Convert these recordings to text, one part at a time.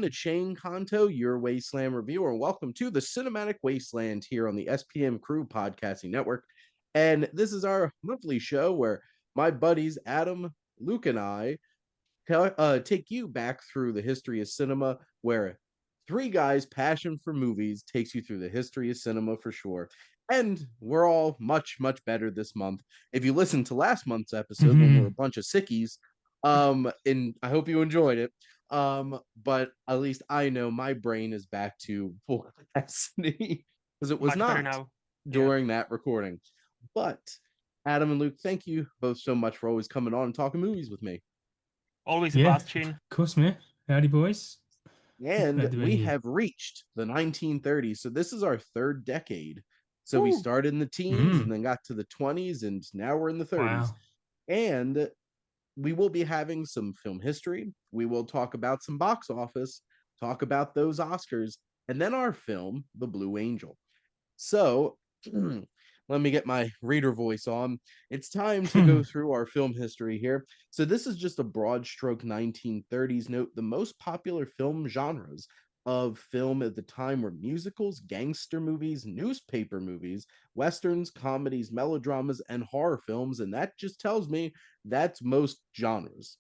It's Shane Conto, your Wasteland reviewer, and welcome to the Cinematic Wasteland here on the SPM Crew Podcasting Network. And this is our monthly show where my buddies Adam, Luke, and I take you back through the history of cinema, where three guys' passion for movies takes you through the history of cinema for sure. And we're all much, much better this month. If you listened to last month's episode when we were a bunch of sickies, and I hope you enjoyed it. But at least I know my brain is back to full capacity because it was Much better not now. Yeah. during that recording. But Adam and Luke, thank you both so much for always coming on and talking movies with me. Always a Yeah, blast, of Shane. course, man. Howdy, boys. And Glad to be we here. have reached the 1930s. So this is our third decade. So we Woo. started in the teens and then got to the 20s, and now we're in the 30s. Wow. And we will be having some film history. We will talk about some box office, talk about those Oscars, and then our film, The Blue Angel. So let me get my reader voice on. It's time to go through our film history here. So this is just a broad stroke 1930s note. The most popular film genres of film at the time were musicals, gangster movies, newspaper movies, westerns, comedies, melodramas, and horror films. And that just tells me that's most genres.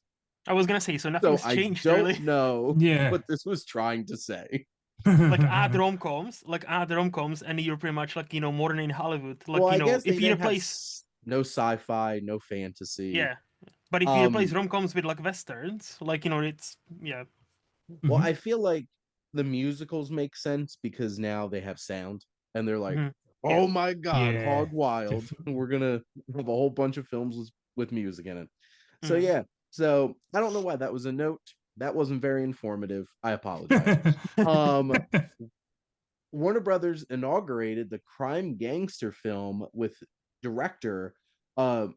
I was gonna say, so So nothing's I changed don't really. know Yeah. what this was trying to say. Add rom-coms, and you're pretty much modern in Hollywood. Well, I guess they If you didn't have replace, no sci-fi, no fantasy. yeah, but if you replace Um, rom-coms with westerns, it's yeah. well, Mhm. I feel like the musicals make sense because now they have sound and they're like, Mhm. Yeah. oh my God, Yeah, hog wild. definitely. We're gonna have a whole bunch of films with music in it. So Mhm. yeah. So I don't know why that was a note. That wasn't very informative. I apologize. Um, Warner Brothers inaugurated the crime gangster film with director uh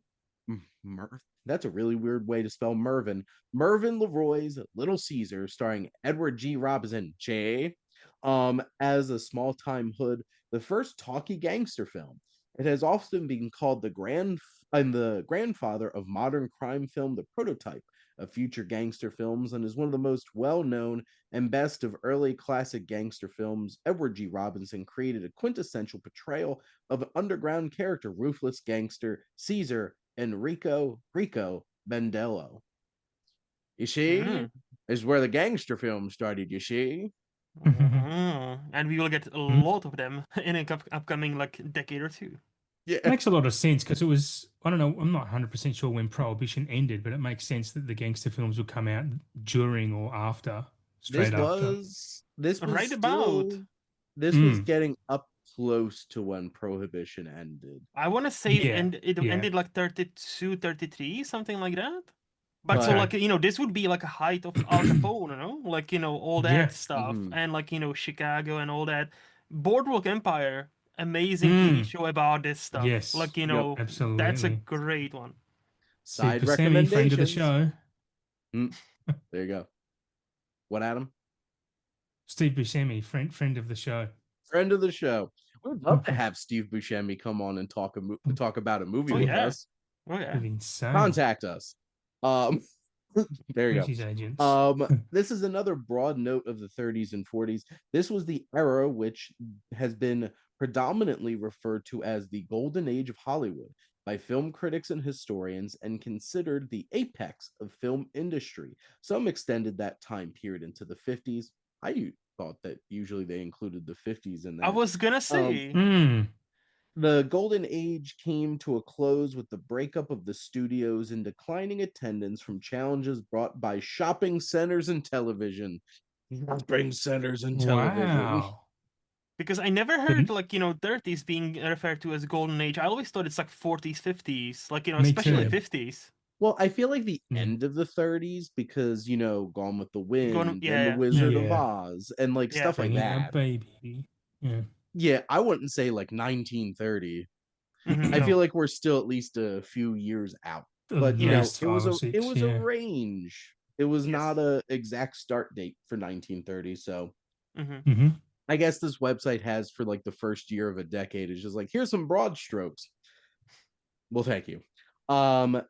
that's a really weird way to spell Mervyn Leroy's Little Caesar, starring Edward G. Robinson J. As a small-time hood, the first talkie gangster film. It has often been called the grandfather of modern crime film, the prototype of future gangster films, and is one of the most well-known and best of early classic gangster films. Edward G. Robinson created a quintessential portrayal of an underground character, ruthless gangster Caesar Enrico Rico Bandello. You see? Mhm. Is where the gangster film started, you see? Mhm. And we will get a lot of them in an upcoming decade or two. Yeah. Makes a lot of sense because it was, I don't know, I'm not 100% sure when Prohibition ended, but it makes sense that the gangster films would come out during or after, This straight after. was this was Right about. still this was Mm. getting up close to when Prohibition ended. I want to say Yeah, it yeah. ended like 32, 33, something like that. But so But Okay. this would be like a height of Al Capone, all that Yeah. stuff, mhm. and Chicago and all that. Boardwalk Empire, amazing TV Mm. show about this stuff. Yes, Yep. That's a absolutely. great one. Steve Side Buscemi, friend of the recommendations. show. Mm, there you go. What, Adam? Steve Buscemi, friend of the show. Friend of the show. We'd love to have Steve Buscemi come on and talk about a movie Oh with yeah, us. oh yeah. Pretty insane. Contact us. Um, there you Ritchie's go. agents. This is another broad note of the 30s and 40s. This was the era which has been predominantly referred to as the golden age of Hollywood by film critics and historians, and considered the apex of film industry. Some extended that time period into the 50s. I thought that usually they included the 50s in I that. was gonna Um, say. Mm. the golden age came to a close with the breakup of the studios and declining attendance from challenges brought by shopping centers and television. Shopping centers and television. Wow. Because I never heard Didn't 30s being referred to as golden age. I always thought it's like 40s, 50s, me especially Yeah. too. 50s. Well, I feel like the Yeah. end of the 30s because, Gone with the Gone, Wind and The yeah, Wizard of Yeah. Oz and like yeah. stuff like Bringing a that. baby. Yeah. Yeah, I wouldn't say like 1930. I feel No. like we're still at least a few years out. At But least it five was or it six. was a Yeah. range. It was not Yes. a exact start date for 1930. So Hmm. Hmm. I guess this website has for like the first year of a decade is just like here's some broad strokes. Well, thank you. Um,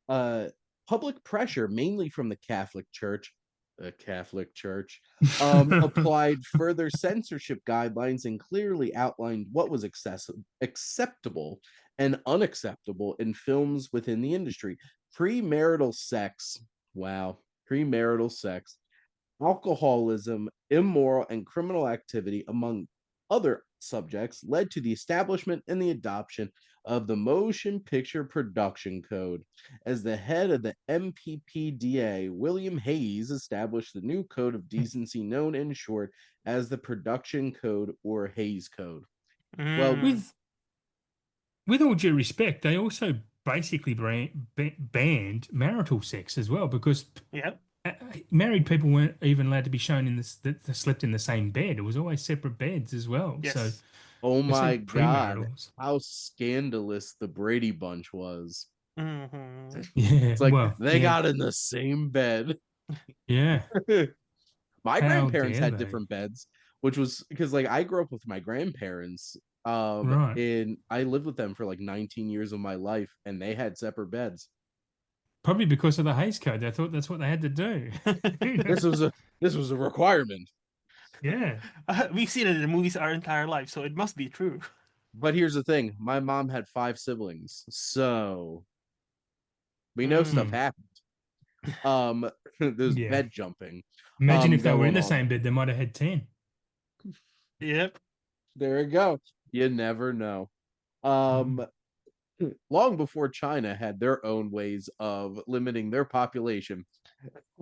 uh, Public pressure, mainly from the Catholic Church, a Catholic church, applied further censorship guidelines and clearly outlined what was acceptable and unacceptable in films within the industry. Premarital sex, wow, premarital sex, alcoholism, immoral and criminal activity, among other subjects, led to the establishment and the adoption of the Motion Picture Production Code. As the head of the MPPDA, William Hayes established the new code of decency known in short as the Production Code or Hayes Code. Well, Mm. With all due respect, they also basically banned marital sex as well, because Yep. married people weren't even allowed to be shown in this that they slept in the same bed. It was always separate beds as well. So Yes. oh my especially God, premaritals. how scandalous the Brady Bunch was. Hmm. Yeah, It's like well, they yeah, got in the same bed. yeah. My How grandparents dare had they? different beds, which was because like I grew up with my grandparents. Right. And I lived with them for like 19 years of my life, and they had separate beds. Probably because of the Hays Code. They thought that's what they had to do. This was a this was a requirement. Yeah. We've seen it in movies our entire life, so it must be true. But here's the thing: my mom had 5 siblings, so we know stuff Mm. Hmm. happened. There's Yeah. bed jumping, Imagine if they were in going the on. same bed, they might have had 10. Yep. There you go. You never know. Mm. Um, long before China had their own ways of limiting their population,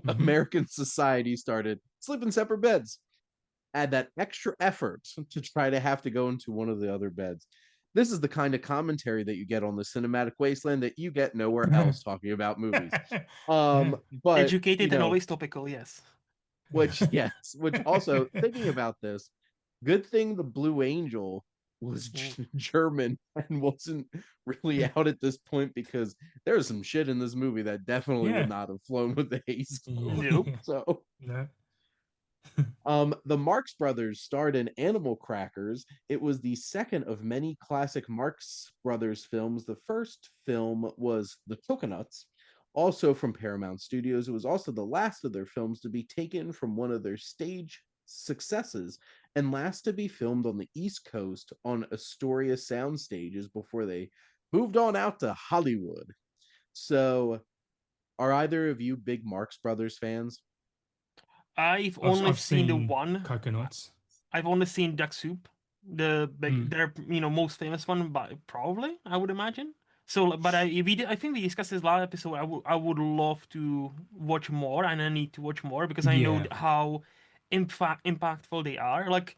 Hmm. American society started sleeping separate beds. Add that extra effort to try to have to go into one of the other beds. This is the kind of commentary that you get on the Cinematic Wasteland that you get nowhere else talking about movies. Yeah. But Educated and always topical, yes. which yes, which also thinking about this, good thing the Blue Angel was Mm. German and wasn't really out at this point, because there's some shit in this movie that definitely would Yeah. not have flown with the Hays Code. Nope. So No. the Marx Brothers starred in Animal Crackers. It was the second of many classic Marx Brothers films. The first film was The Coconuts, also from Paramount Studios. It was also the last of their films to be taken from one of their stage successes and last to be filmed on the East Coast on Astoria sound stages before they moved on out to Hollywood. So, are either of you big Marx Brothers fans? I've I've only I've seen the seen one. coconuts. I've only seen Duck Soup, the big, Mm. their most famous one, but probably I would imagine. So, but I think we discussed this last episode. I would love to watch more, and I need to watch more because I know Yeah. how impactful they are. Like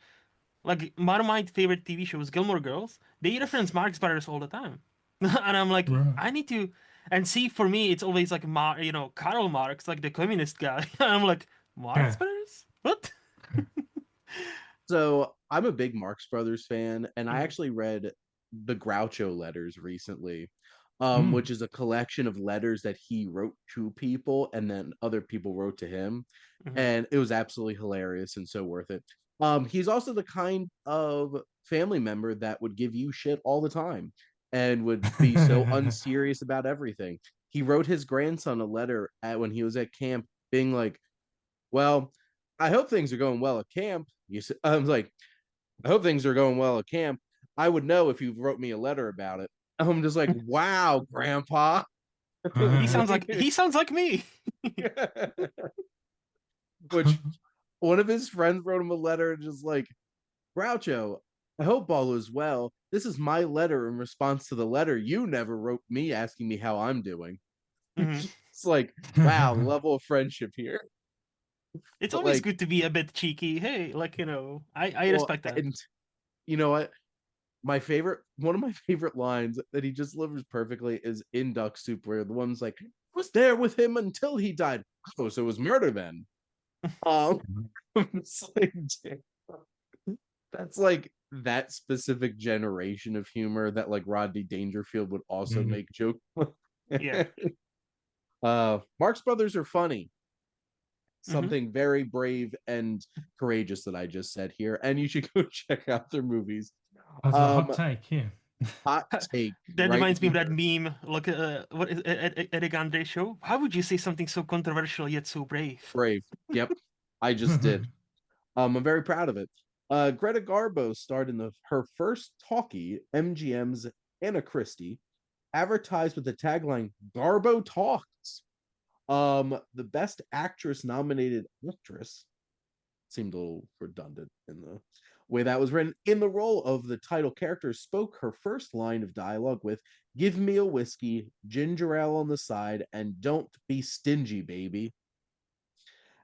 one of my favorite TV shows, Gilmore Girls. They reference Marx Brothers all the time, and I'm like, Right. I need to. And see, for me, it's always like Karl Marx, like the communist guy. And I'm like, Marx Yeah. Brothers? What? So I'm a big Marx Brothers fan, and I Mhm. actually read the Groucho letters recently, Mm. which is a collection of letters that he wrote to people and then other people wrote to him. Mhm. And it was absolutely hilarious and so worth it. He's also the kind of family member that would give you shit all the time and would be so unserious about everything. He wrote his grandson a letter when he was at camp, being like, well, I hope things are going well at camp. I was like, I hope things are going well at camp. I would know if you wrote me a letter about it. I'm just like, wow, grandpa. He sounds like me. Which one of his friends wrote him a letter and just like, Groucho, I hope all is well. This is my letter in response to the letter you never wrote me asking me how I'm doing. Mhm. It's like, wow, level of friendship here. It's But always like, good to be a bit cheeky. Hey, like I well, respect that. and you know what? One of my favorite lines that he just delivers perfectly is in Duck Soup, where the one's like, "Was there with him until he died." Oh, so it was murder then. Um, it's like, that's like that specific generation of humor that like Rodney Dangerfield would also Mm. make joke. Yeah. Marx Brothers are funny. Hmm. Something very brave and courageous that I just said here, and you should go check out their movies. That's a hot Um, take, yeah. Hot take. That right reminds me of here. that meme. Look, what is Eric Andre show? How would you say something so controversial yet so brave? Brave. Yep. I just did. I'm very proud of it. Greta Garbo starred in her first talkie, MGM's Anna Christie, advertised with the tagline "Garbo Talks." The Best Actress nominated actress seemed a little redundant in the way that was written. In the role of the title character, spoke her first line of dialogue with "Give me a whiskey, ginger ale on the side, and don't be stingy, baby."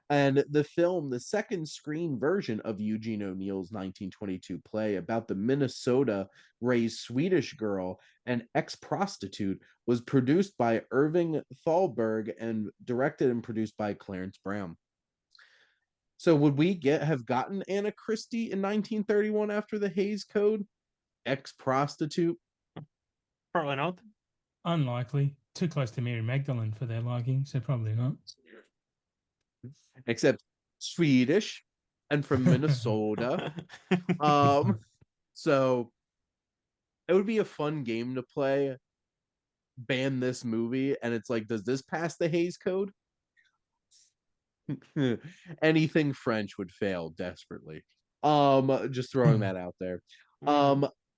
And the film, the second screen version of Eugene O'Neill's 1922 play about the Minnesota raised Swedish girl and ex prostitute, was produced by Irving Thalberg and directed and produced by Clarence Brown. So, would we have gotten Anna Christie in 1931 after the Hays Code? Ex prostitute? Probably not. Unlikely. Too close to Mary Magdalene for their liking, so probably not. Except Swedish and from Minnesota. So it would be a fun game to play. Ban this movie, and it's like, does this pass the Hays Code? Anything French would fail desperately. Just throwing that out there.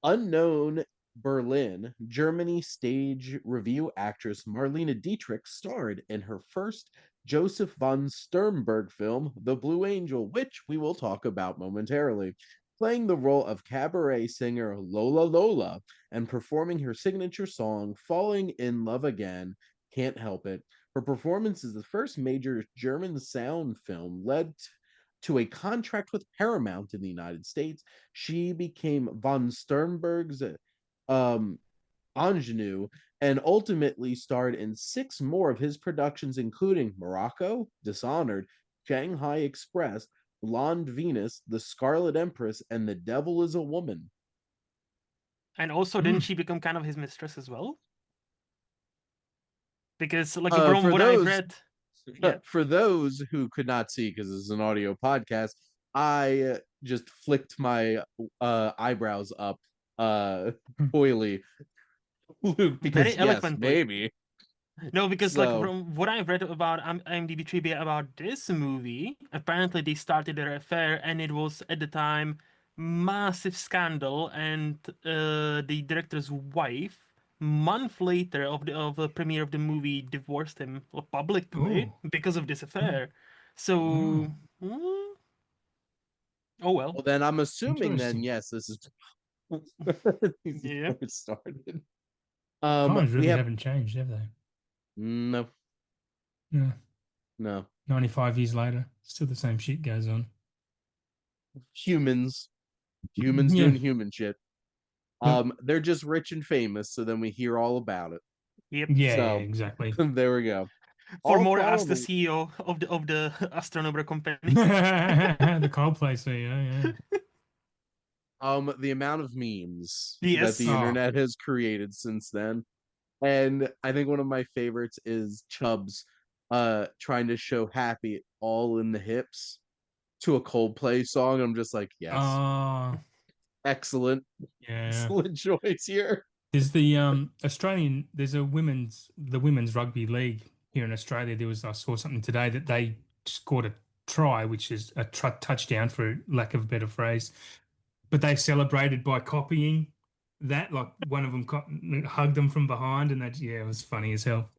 Unknown Berlin, Germany stage review actress Marlene Dietrich starred in her first Joseph von Sternberg film, The Blue Angel, which we will talk about momentarily, playing the role of cabaret singer Lola Lola and performing her signature song, Falling in Love Again, Can't Help It. Her performance is the first major German sound film led to a contract with Paramount in the United States. She became von Sternberg's ingenue and ultimately starred in 6 more of his productions, including Morocco, Dishonored, Shanghai Express, Blonde Venus, The Scarlet Empress, and The Devil is a Woman. And also, didn't she become kind of his mistress as well? Because, like, from what I've read, for those who could not see, because this is an audio podcast, I just flicked my eyebrows up coyly, because very eloquently. Yes, maybe. No, because like from what I've read about IMDb trivia about this movie, apparently they started their affair, and it was at the time massive scandal, and the director's wife, month later of the premiere of the movie, divorced him publicly because of this affair. So, oh well. Well, then I'm assuming then yes, this is yeah, it started. Times really haven't changed, have they? No. No. No. 95 years later, still the same shit goes on. Humans doing human shit. They're just rich and famous, so then we hear all about it. Yep. Yeah, exactly. There we go. For more, ask the CEO of the astronomer company. The Coldplay CEO, yeah. The amount of memes that the internet has created since then. And I think one of my favorites is Chubbs trying to show happy all in the hips to a Coldplay song. I'm just like, yes. Excellent. Yeah. Excellent choice here. There's the Australian, there's the women's rugby league here in Australia. I saw something today that they scored a try, which is a touchdown for lack of a better phrase. But they celebrated by copying that. Like one of them hugged them from behind, and it was funny as hell.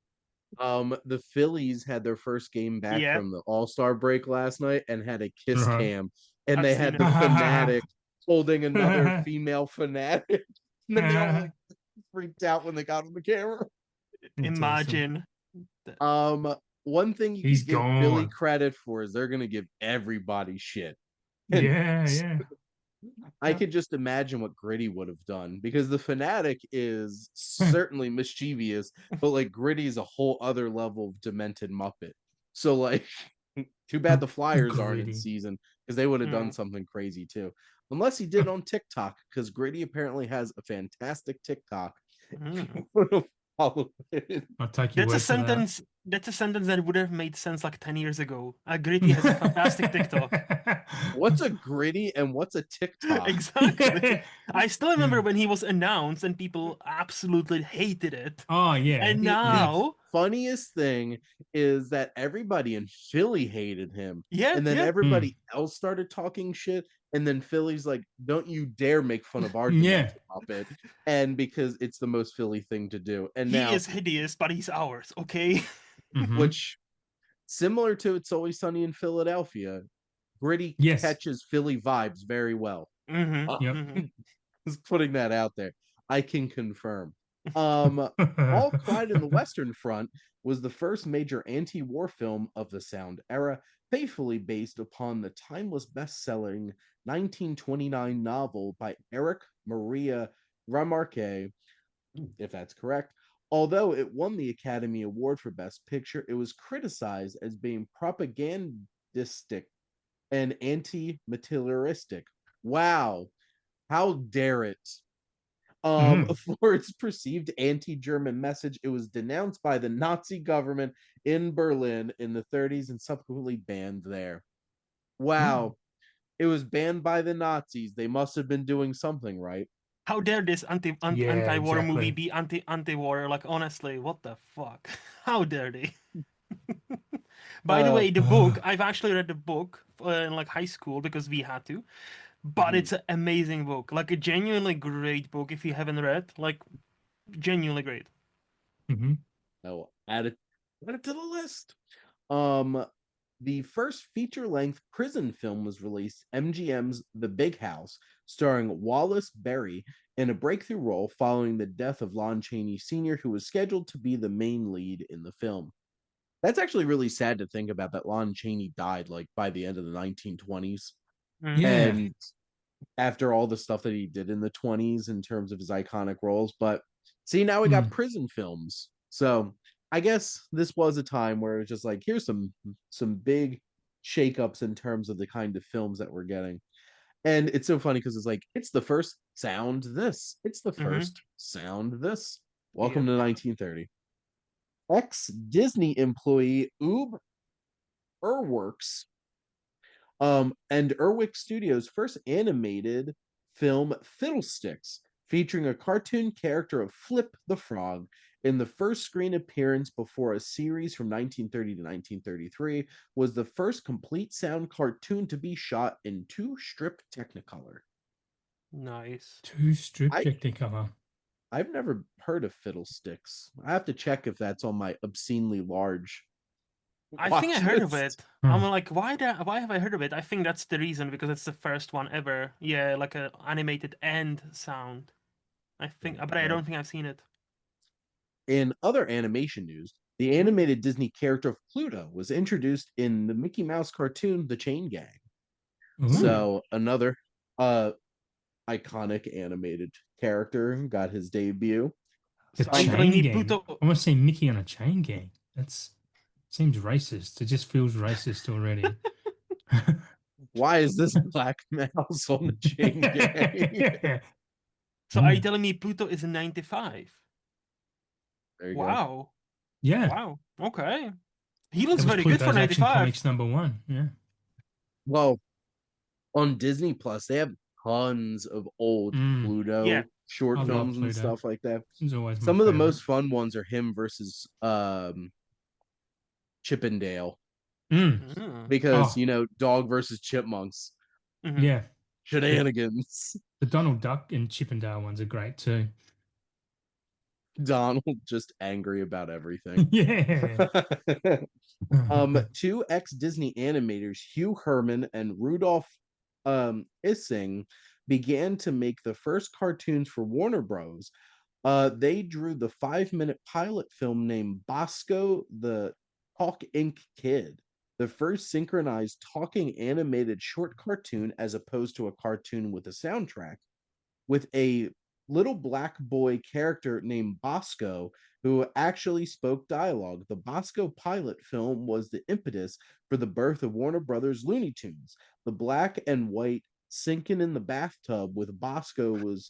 The Phillies had their first game back from the All-Star break last night and had a kiss cam, and they had the Fanatic holding another female Fanatic, and then they all like freaked out when they got on the camera. Imagine. Awesome. One thing you can give Philly credit for is they're gonna give everybody shit. And I could just imagine what Gritty would have done, because the Fanatic is certainly mischievous, but like Gritty is a whole other level of demented Muppet. So like, too bad the Flyers aren't in season, because they would have done something crazy too. Unless he did on TikTok, because Gritty apparently has a fantastic TikTok. I'll take your word for that. That's a sentence that would have made sense like 10 years ago. Gritty has a fantastic TikTok. What's a gritty and what's a TikTok? Exactly. I still remember Yeah. when he was announced and people absolutely hated it. Oh yeah. And The now, funniest thing is that everybody in Philly hated him. yeah, And then yeah. everybody else started talking shit. And then Philly's like, don't you dare make fun of our Yeah. demented puppet. And because it's the most Philly thing to do. And He now, is hideous, but he's ours, okay? Mhm. which similar to It's Always Sunny in Philadelphia, Gritty Yes. catches Philly vibes very well. Yep. Just putting that out there. I can confirm. All Quiet in the Western Front was the first major anti-war film of the sound era, faithfully based upon the timeless best-selling 1929 novel by Eric Maria Remarque, if that's correct. Although it won the Academy Award for Best Picture, it was criticized as being propagandistic and anti-materialistic. Wow, how dare it? Mm. For its perceived anti-German message, it was denounced by the Nazi government in Berlin in the 30s and subsequently banned there. Wow, Mm. it was banned by the Nazis. They must have been doing something right. How dare this Yeah, anti-war movie exactly. be anti-war? Like, honestly, what the fuck? How dare they? By the Uh, way, the book, I've actually read the book in like high school because we had to, but mhm. it's an amazing book. Like a genuinely great book if you haven't read. Like, genuinely great. Hmm. Oh, add it to the list. Um, the first feature-length prison film was released, MGM's The Big House, starring Wallace Berry in a breakthrough role following the death of Lon Chaney Sr., who was scheduled to be the main lead in the film. That's actually really sad to think about that Lon Chaney died like by the end of the 1920s. Mm. Yeah. And after all the stuff that he did in the 20s in terms of his iconic roles. But see, now we got Mm. prison films. So I guess this was a time where it's just like, here's some big shakeups in terms of the kind of films that we're getting. And it's so funny because it's like, it's the first sound this. It's the Mm-hmm. first sound this. Welcome Yep. to 1930. Ex Disney employee Ube Erworks and Erwick Studios' first animated film, Fiddlesticks, featuring a cartoon character of Flip the Frog in the first screen appearance before a series from 1930 to 1933, was the first complete sound cartoon to be shot in two-strip Technicolor. Nice. Two strip I Technicolor. I've never heard of Fiddlesticks. I have to check if that's on my obscenely large I think I watch heard of list. it. I'm Huh. like, why have I heard of it? I think that's the reason because it's the first one ever. Yeah, like a animated end sound. I There think, you but I go. don't think I've seen it. In other animation news, the Mhm. animated Disney character of Pluto was introduced in the Mickey Mouse cartoon The Chain Gang. Ooh. So another uh iconic animated character got his debut. The So are you telling chain me gang. Pluto? I want to see Mickey on a chain gang. That's seems racist. It just feels racist already. Why is this black mouse on the Chain Gang? So are you telling me Pluto is a 95? There you go. Wow. Yeah. Wow. Okay. He That looks was very good for Pluto's Action 95. Comics #1. Yeah. Well, on Disney Plus, they have tons of old Mm. Yeah. Pluto I short love films and Pluto. stuff like that. He's always my Some of the favorite. most fun ones are him versus Chippendale Mm. Mm. because Oh, you know dog versus chipmunks Mhm. yeah. The shenanigans. the Donald Duck and Chippendale ones are great too. Donald just angry about everything. Yeah. Two ex-Disney animators, Hugh Herman and Rudolph Ising, began to make the first cartoons for Warner Bros. They drew the 5-minute pilot film named Bosco the Talk Ink Kid, the first synchronized talking animated short cartoon as opposed to a cartoon with a soundtrack, with a little black boy character named Bosco who actually spoke dialogue. The Bosco pilot film was the impetus for the birth of Warner Brothers Looney Tunes. The black and white sinking in the bathtub with Bosco was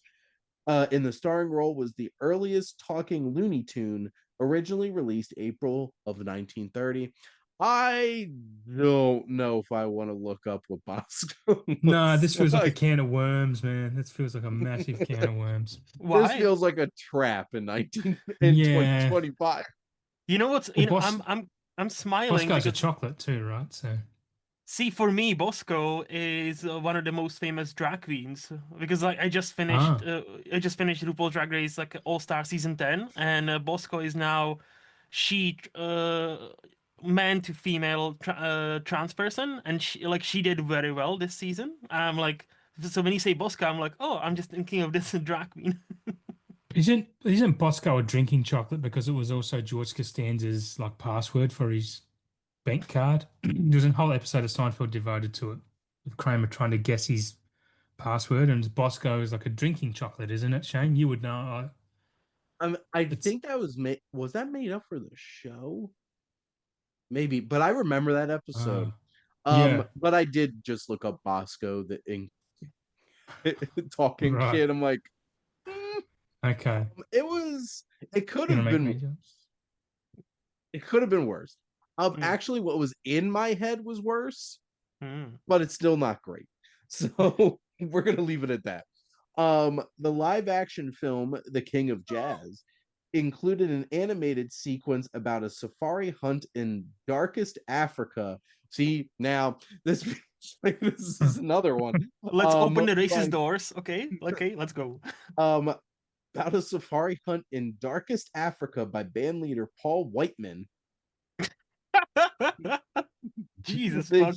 in the starring role was the earliest talking Looney Tune originally released April of 1930. I don't know if I want to look up what Bosco No, looks this feels like a like. can of worms, man. This feels like a massive can of worms. This Why? feels like a trap in 19 in Yeah. 2025. You know what's Well, you know I'm smiling Bosco's a because chocolate too, right? So, see, for me, Bosco is one of the most famous drag queens because like ah, I just finished RuPaul Drag Race like All Star season 10, and Bosco is now she man to female trans person, and she did very well this season. I'm like, so when you say Bosco, I'm like, oh, I'm just thinking of this drag queen. isn't Bosco a drinking chocolate because it was also George Costanza's like password for his bank card? There was a whole episode of Seinfeld devoted to it, with Kramer trying to guess his password, and Bosco is like a drinking chocolate, isn't it, Shane? You would know. I It's think that was that made up for the show? Maybe, but I remember that episode. yeah, But I did just look up Bosco the ink talking right. kid. I'm like, "Hmm, Okay. it was it could You're have gonna make been me jokes? it could have been worse. Mm, Actually, what was in my head was worse, mm. but it's still not great. So we're gonna leave it at that. The live action film The King of Jazz included an animated sequence about a safari hunt in darkest Africa. See, now this this Huh. is another one. Let's open the racist By doors. Okay, let's go. um about a safari hunt in darkest Africa by band leader Paul Whiteman. Jesus The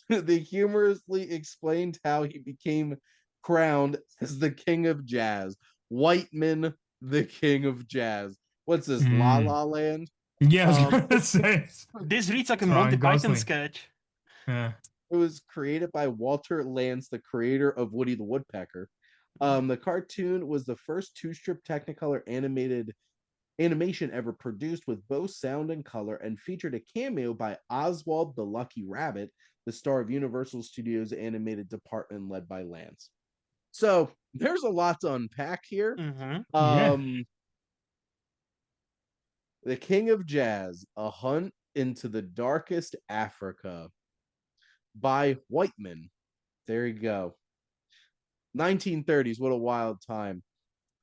fuck. they humorously explained how he became crowned as the king of jazz. Whiteman, the king of jazz. What's this, La Mm. La Land? Yeah, I was Um, gonna say This reads like a it's Monty Ryan Python Gosling. sketch. Yeah. it was created by Walter Lantz, the creator of Woody the Woodpecker. The cartoon was the first two-strip Technicolor animation ever produced with both sound and color, and featured a cameo by Oswald the Lucky Rabbit, the star of Universal Studios animated department led by Lance. So there's a lot to unpack here. Mm-hmm. Yeah. Um, the King of Jazz, A Hunt into the Darkest Africa by Whiteman. There you go. 1930s, what a wild time.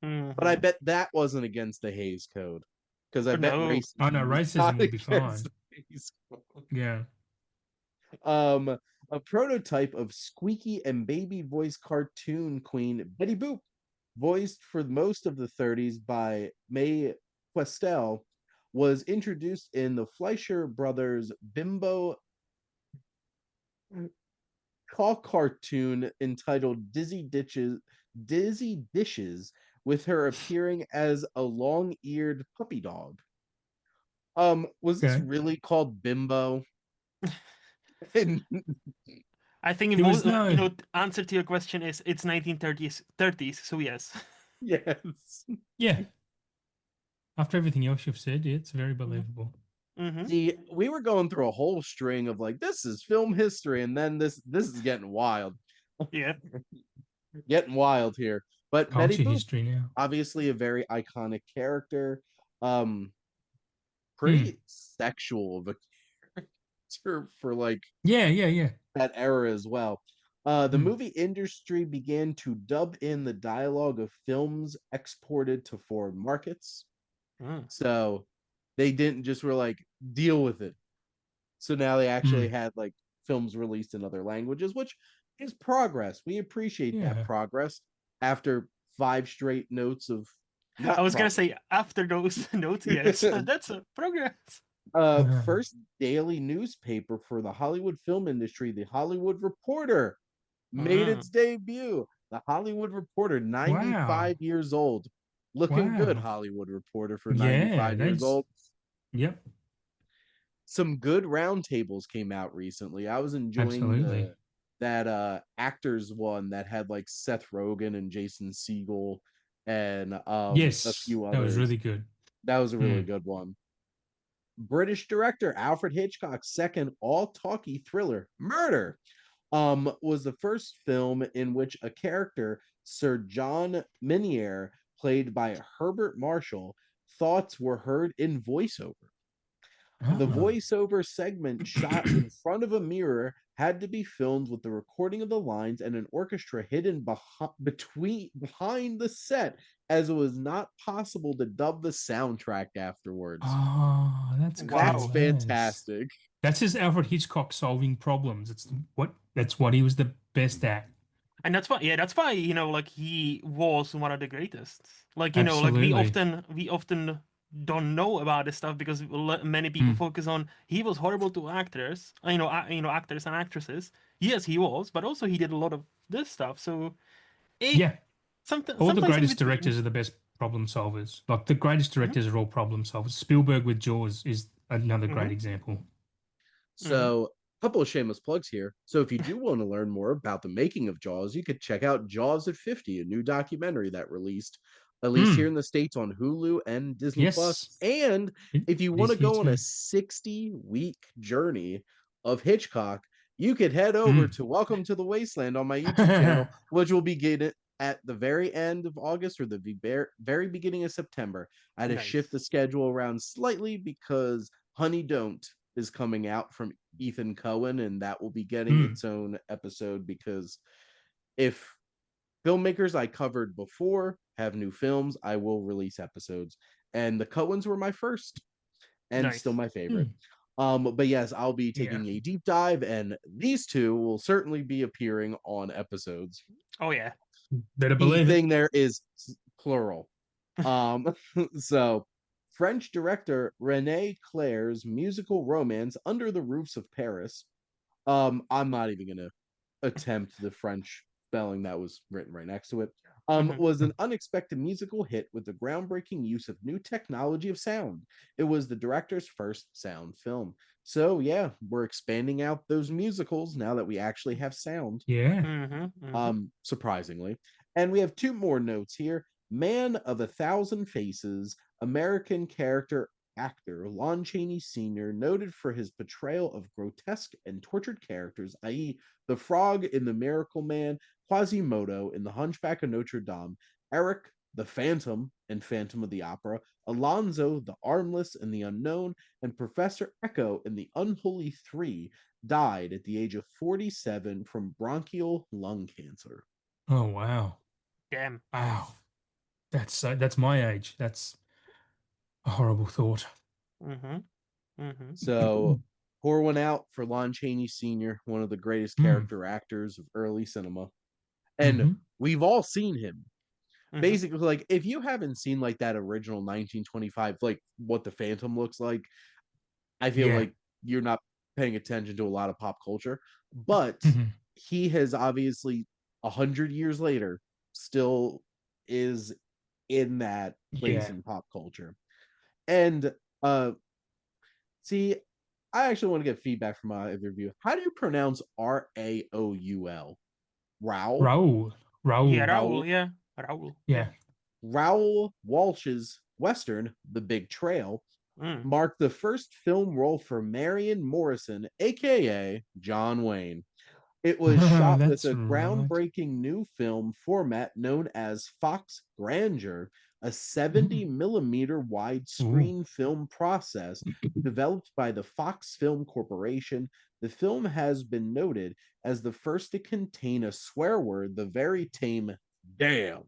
But I Mm-hmm. bet that wasn't against the Hayes Code, because I Oh bet no. Oh no, racism was racism not would be against fine. the Hayes Code. Yeah. Um, a prototype of squeaky and baby voice cartoon queen Betty Boop, voiced for most of the 30s by Mae Questel, was introduced in the Fleischer Brothers Bimbo call cartoon entitled Dizzy Dishes, with her appearing as a long-eared puppy dog. Was this Okay. really called Bimbo? And I think There was most no. answer to your question is it's 1930s, so yes. yes. Yeah. After everything else you've said, yeah, it's very believable. Mm-hmm. See, we were going through a whole string of like this is film history, and then this is getting wild. Yeah. Getting wild here. But Betty Culture Boop, history now. obviously a very iconic character. Um, Hmm. pretty sexual of a character for like Yeah, yeah, yeah. that era as well. The Hmm. movie industry began to dub in the dialogue of films exported to foreign markets. Mm. So they didn't just were like deal with it. So now they actually Hmm. had like films released in other languages, which is progress. We appreciate that Yeah. progress after 5 straight notes of I not was gonna progress. say after those notes, yes, that's a progress. First daily newspaper for the Hollywood film industry, the Hollywood Reporter, made Mm. its debut. The Hollywood Reporter, Wow. 95 years old. Looking good, Wow. Hollywood Reporter for Yeah, 95 years that's old. yep, Some good roundtables came out recently. I was enjoying absolutely. the that actors one that had like Seth Rogen and Jason Segel and a Yes, few that was others. really good. That was a really Hmm. good one. British director Alfred Hitchcock's second all-talkie thriller, Murder, was the first film in which a character, Sir John Minier, played by Herbert Marshall, thoughts were heard in voiceover. The Oh. voiceover segment shot in front of a mirror had to be filmed with the recording of the lines and an orchestra hidden behind the set, as it was not possible to dub the soundtrack afterwards. Oh, that's That's Wow. fantastic. That's his Alfred Hitchcock solving problems. That's what he was the best at. And that's why, like he was one of the greatest. Like, like Absolutely. we often don't know about this stuff because many people Mm. focus on he was horrible to actors, actors and actresses. Yes, he was, but also he did a lot of this stuff. So it Yeah. something All the someplace in greatest between. directors are the best problem solvers. Like the greatest Hmm. directors are all problem solvers. Spielberg with Jaws is another great Hmm. example. Hmm. So, a couple of shameless plugs here. So, if you do want to learn more about the making of Jaws, you could check out Jaws at 50, a new documentary that released at least here Mm. in the States on Hulu and Disney Plus. Yes. And if you It want is to here go on a too. 60-week journey of Hitchcock, you could head over Mm. to Welcome to the Wasteland on my YouTube channel, which will begin at the very end of August or the very beginning of September. I had to shift the Nice. schedule around slightly because Honey Don't is coming out from Ethan Cohen, and that will be getting Mm. its own episode because if filmmakers I covered before have new films, I will release episodes. And the Coens were my first and still Nice. my favorite. Mm. But yes, I'll be Yeah. taking a deep dive, and these two will certainly be appearing on episodes. Oh yeah. Better Key believe it. thing there is plural. Um, so French director Rene Clair's musical romance Under the Roofs of Paris. I'm not even gonna attempt the French spelling that was written right next to it. Hmm. Was an unexpected musical hit with the groundbreaking use of new technology of sound. It was the director's first sound film. So yeah, we're expanding out those musicals now that we actually have sound. Yeah. Hmm. Hmm. Surprisingly. And we have two more notes here. Man of a Thousand Faces, American character actor Lon Chaney Sr., noted for his portrayal of grotesque and tortured characters, i.e., the frog in The Miracle Man, Quasimodo in The Hunchback of Notre Dame, Eric the Phantom in Phantom of the Opera, Alonzo the Armless in The Unknown, and Professor Echo in The Unholy Three, died at the age of 47 from bronchial lung cancer. Oh wow. Damn. Wow. That's my age. That's a horrible thought. Hmm. Hmm. So, pour one out for Lon Chaney Sr., one of the greatest Mm. character actors of early cinema. And Hmm. we've all seen him. Hmm. Basically, like, if you haven't seen like that original 1925, like what the Phantom looks like, I feel Yeah. like you're not paying attention to a lot of pop culture. But Hmm. he has obviously 100 years later still is in that place Yeah. in pop culture. And uh see, I actually want to get feedback from either of you. How do you pronounce Raoul? Raoul? Raoul. Yeah, Raoul. Raul. Raoul? Yeah, Raul. Yeah. Yeah. Raoul Walsh's Western, The Big Trail, Mm. marked the first film role for Marion Morrison, aka John Wayne. It was shot with That's a right. groundbreaking new film format known as Fox Grandeur, a 70 Mm. millimeter Ooh. widescreen film process developed by the Fox Film Corporation. The film has been noted as the first to contain a swear word, the very tame damn,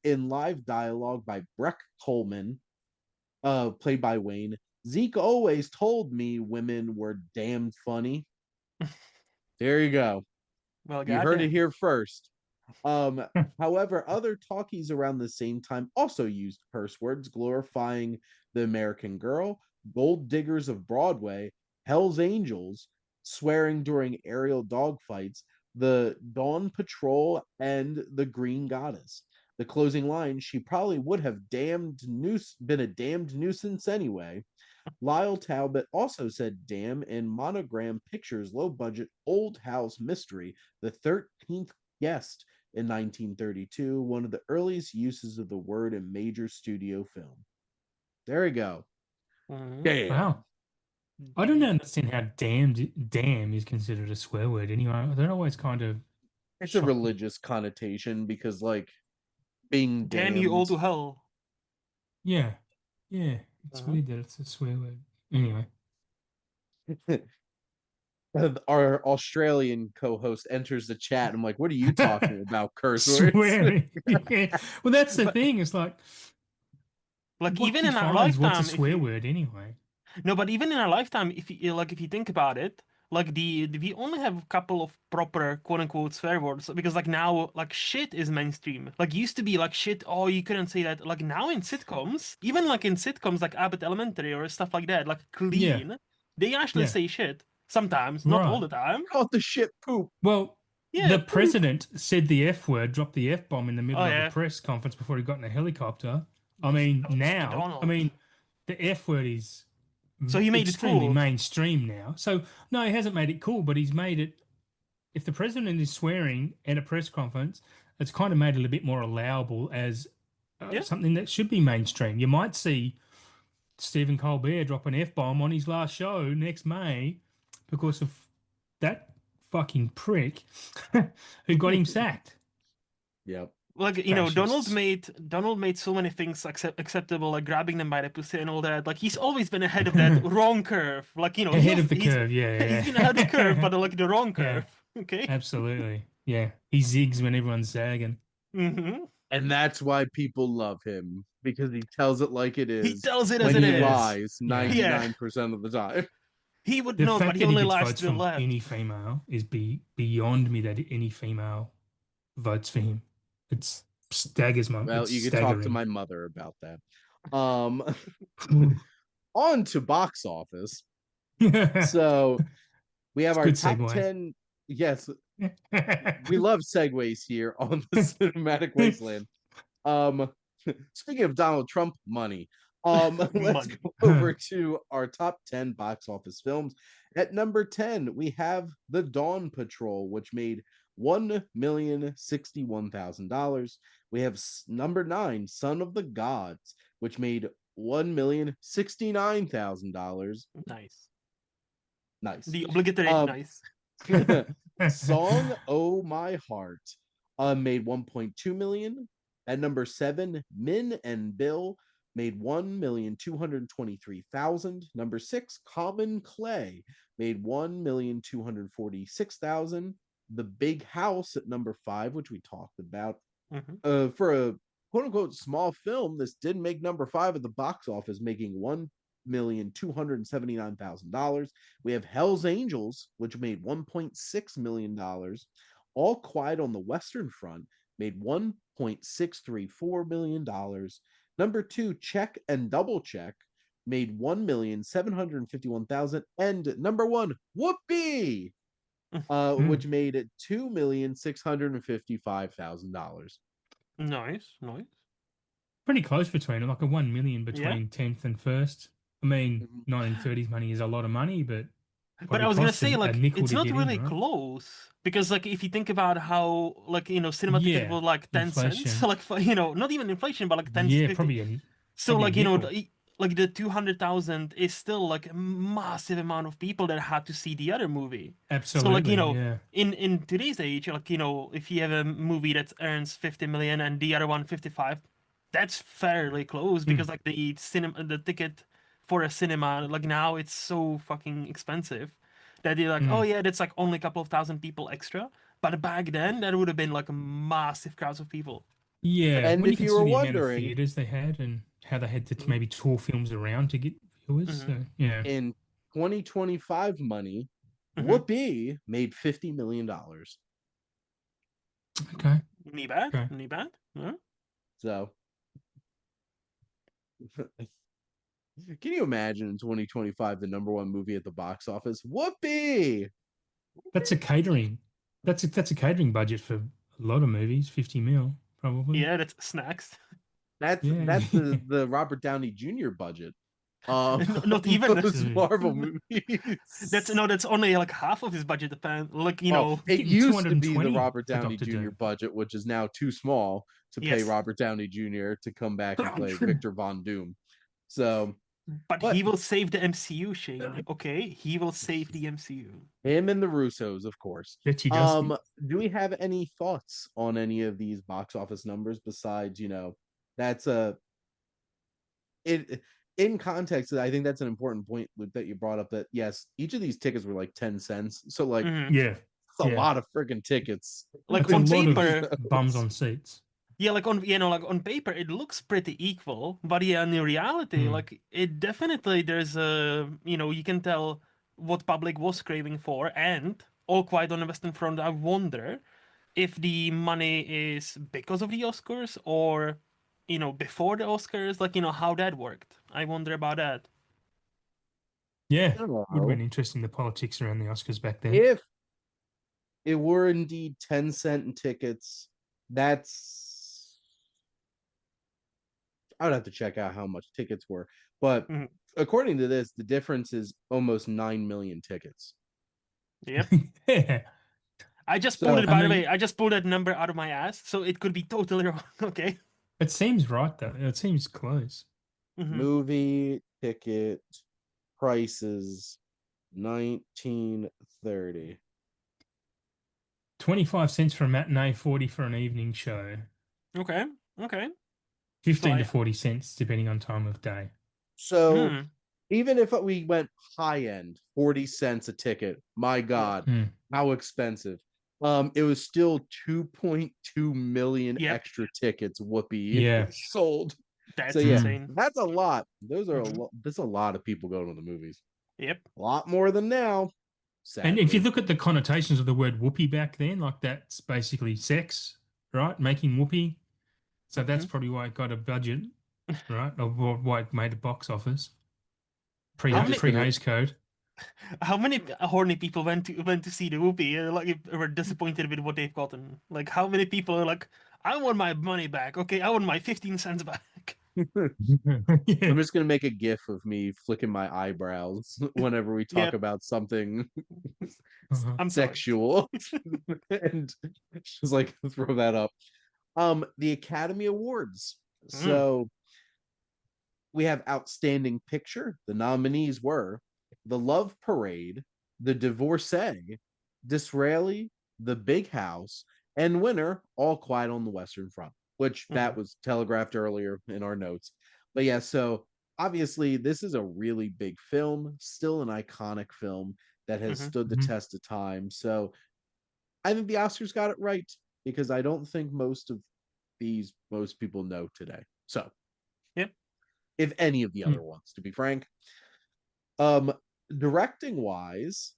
in live dialogue by Breck Coleman, played by Wayne. Zeke always told me women were damned funny. There you go. Well, You heard it goddamn. here first. Um, However, other talkies around the same time also used curse words, glorifying the American Girl, Gold Diggers of Broadway, Hell's Angels, swearing during aerial dogfights, the Dawn Patrol, and the Green Goddess. The closing line, she probably would have been a damned nuisance anyway. Lyle Talbot also said damn in Monogram Pictures' low budget Old House Mystery, The 13th Guest in 1932, one of the earliest uses of the word in major studio film. There you go. Mhm. Damn. Wow. I don't understand how damn is considered a swear word anyway. That always kind of It's a shocked me. religious connotation because, like, being Damn you all damned. to hell. Yeah. Yeah. It's weird that it's a swear word. Anyway. Our Australian co-host enters the chat. I'm like, what are you talking about? Curse words? Swearing. Yeah. Well, that's the thing. It's like, what Even in our defines what's a lifetime, if swear you word anyway? no, but even in our lifetime, if you think about it, like we only have a couple of proper quote unquote swear words because like now like shit is mainstream. Like used to be like shit, oh you couldn't say that. Like now in sitcoms, even like in sitcoms like Abbott Elementary or stuff like that, like Yeah. clean, they actually Yeah. say shit sometimes, not all Right. the time. Called the shit poop. Well, Yeah, the poop. president said the F word, dropped the F bomb in the Oh middle of a yeah, press conference before he got in a helicopter. I he mean, don't say now, I Donald. mean, the F word is So he made it extremely cool. mainstream now. So, no, he hasn't made it cool, but he's made it. If the president is swearing at a press conference, it's kind of made it a bit more allowable as Yeah. something that should be mainstream. You might see Stephen Colbert drop an F bomb on his last show next May because of that fucking prick who got him sacked. Yep. Like Fascists. Donald made so many things acceptable, like grabbing them by the pussy and all that. Like he's always been ahead of that wrong curve. Like Ahead of the curve, he's been ahead of the curve, yeah. but like the wrong Yeah, curve. Okay. absolutely. Yeah. He zigs when everyone's zagging. And that's why people love him, because he tells it like it He is tells it as when it he is. lies Yeah. Yeah, 99% of the time. he would The know, but fact he that he only gets lies votes to the from left. any female is beyond me that any female votes for him. It's Well, it's you could talk to staggering. my mother about that. Um on to box office. It's So we have a our good top segue. 10. Yes, we love segues here on the Cinematic Wasteland. Um, speaking of Donald Trump money, let's Money. go over to our top 10 box office films. At number 10, we have The Dawn Patrol, which made $1,061,000. We have number 9, Son of the Gods, which made $1,069,000. Nice. Nice. The obligatory Um, nice. Song "Oh My Heart" made 1.2 million. At number 7, Min and Bill made 1,223,000. Number 6, Common Clay made 1,246,000. The Big House at number 5, which we talked about, for a quote unquote small film, this did make number 5 at the box office, making $1,279,000. We have Hell's Angels, which made $1.6 million. All Quiet on the Western Front made $1.634 million. Number 2, Check and Double Check made 1,751,000. And number 1, Whoopee, which made $2,655,000. Nice, nice. Pretty close between like a 1 million Yeah. between 10th and first. I mean, Mhm. 1930s money is a lot of money, but But probably I was gonna costs say, a like, nickel it's to not get in, really right? close because, like, if you think about how, like, cinema ticket Yeah, was like 10 cents, inflation. like, for, not even inflation, but like 10 to Yeah, 50. So, probably a like, nickel. like the 200,000 is still like a massive amount of people that had to see the other movie. So, like, Absolutely, yeah. in today's age, like, if you have a movie that earns 50 million and the other one 55, that's fairly close Mm, because, like, the ticket for a cinema, like, now it's so fucking expensive that you're like, oh mm. yeah, that's like only a couple of thousand people extra. But back then, that would have been like a massive crowds of people. Yeah, And when you if you were consider the amount of wondering, theaters they had and how they had to Mm-hmm. maybe tour films around to get viewers, Mm-hmm. so yeah. in 2025 money, Mm-hmm. Whoopi made $50 million. Okay, Niet bad, okay. niet bad. Huh? So, can you imagine in 2025 the number one movie at the box office? Whoopi. That's a catering. That's a catering budget for a lot of movies, 50 mil, probably. Yeah, that's snacks. Yeah. That's the Robert Downey Jr. budget. Um, Not even. those Absolutely. Marvel movies. That's only like half of his budget. Like Oh, He's it getting used to be the 220 Robert for Downey Doctor Jr. Doom. budget, which is now too small to pay yes, Robert Downey Jr. to come back and play Victor Von Doom. So, but but he will save the MCU, Shane. Okay, he will save the MCU. him and the Russos, of course. Ritchie doesn't. Do we have any thoughts on any of these box office numbers besides, that's a it in context, I think that's an important point, Luke, that you brought up. That yes, each of these tickets were like 10 cents. So like, Yeah. it's a lot of freaking tickets. Like That's a on lot paper, of bums on seats. yeah, like on paper it looks pretty equal, but yeah, in reality, like it definitely there's a you can tell what public was craving for, and all quiet on the Western Front. I wonder if the money is because of the Oscars or before the Oscars, like how that worked. I wonder about that. Yeah. I don't Would have been know. interesting, the politics around the Oscars back then. If it were indeed 10-cent tickets, that's I would have to check out how much tickets were. But Mhm. according to this, the difference is almost 9 million tickets. Yep. Yeah. I just pulled So it, I by the way. mean, I just pulled that number out of my ass, so it could be totally wrong. Okay. it seems right though. It seems close. Hmm. movie ticket prices 1930. 25 cents for a matinee, 40 for an evening show. Okay. Okay. So 15 to 40 cents depending on time of day. So mm, even if we went high end, 40 cents a ticket, my yeah. God, how expensive. It was still 2.2 million Yep. extra tickets, whoopee, Yeah. sold. So That's yeah, insane. that's a lot. Those are Hmm. there's a lot of people going to the movies. Yep. A lot more than now, And if you sadly. look at the connotations of the word whoopee back then, like that's basically sex, right? Making whoopee. So that's Hmm. probably why it got a budget, right? Or why it made a box office. How I'm many just gonna Pre-Hayes Code. how many horny people went to see the Whoopi? Like were disappointed with what they've gotten. Like how many people are like, I want my money back. Okay, I want my 15 cents back. Yeah. I'm just gonna make a gif of me flicking my eyebrows whenever we talk Yep. about something Uh-huh. I'm sorry. sexual. And just like throw that up. The Academy Awards. Mm. So we have Outstanding Picture. The nominees were The Love Parade, The Divorcee, Disraeli, The Big House, and winner, All Quiet on the Western Front, which that Hmm. was telegraphed earlier in our notes. But yeah, so obviously this is a really big film, still an iconic film that has Hmm. stood the Mhm. test of time. So I think the Oscars got it right because I don't think most people know today. So Yep. if any of the other Mm. ones, to be frank. Um, Directing wise,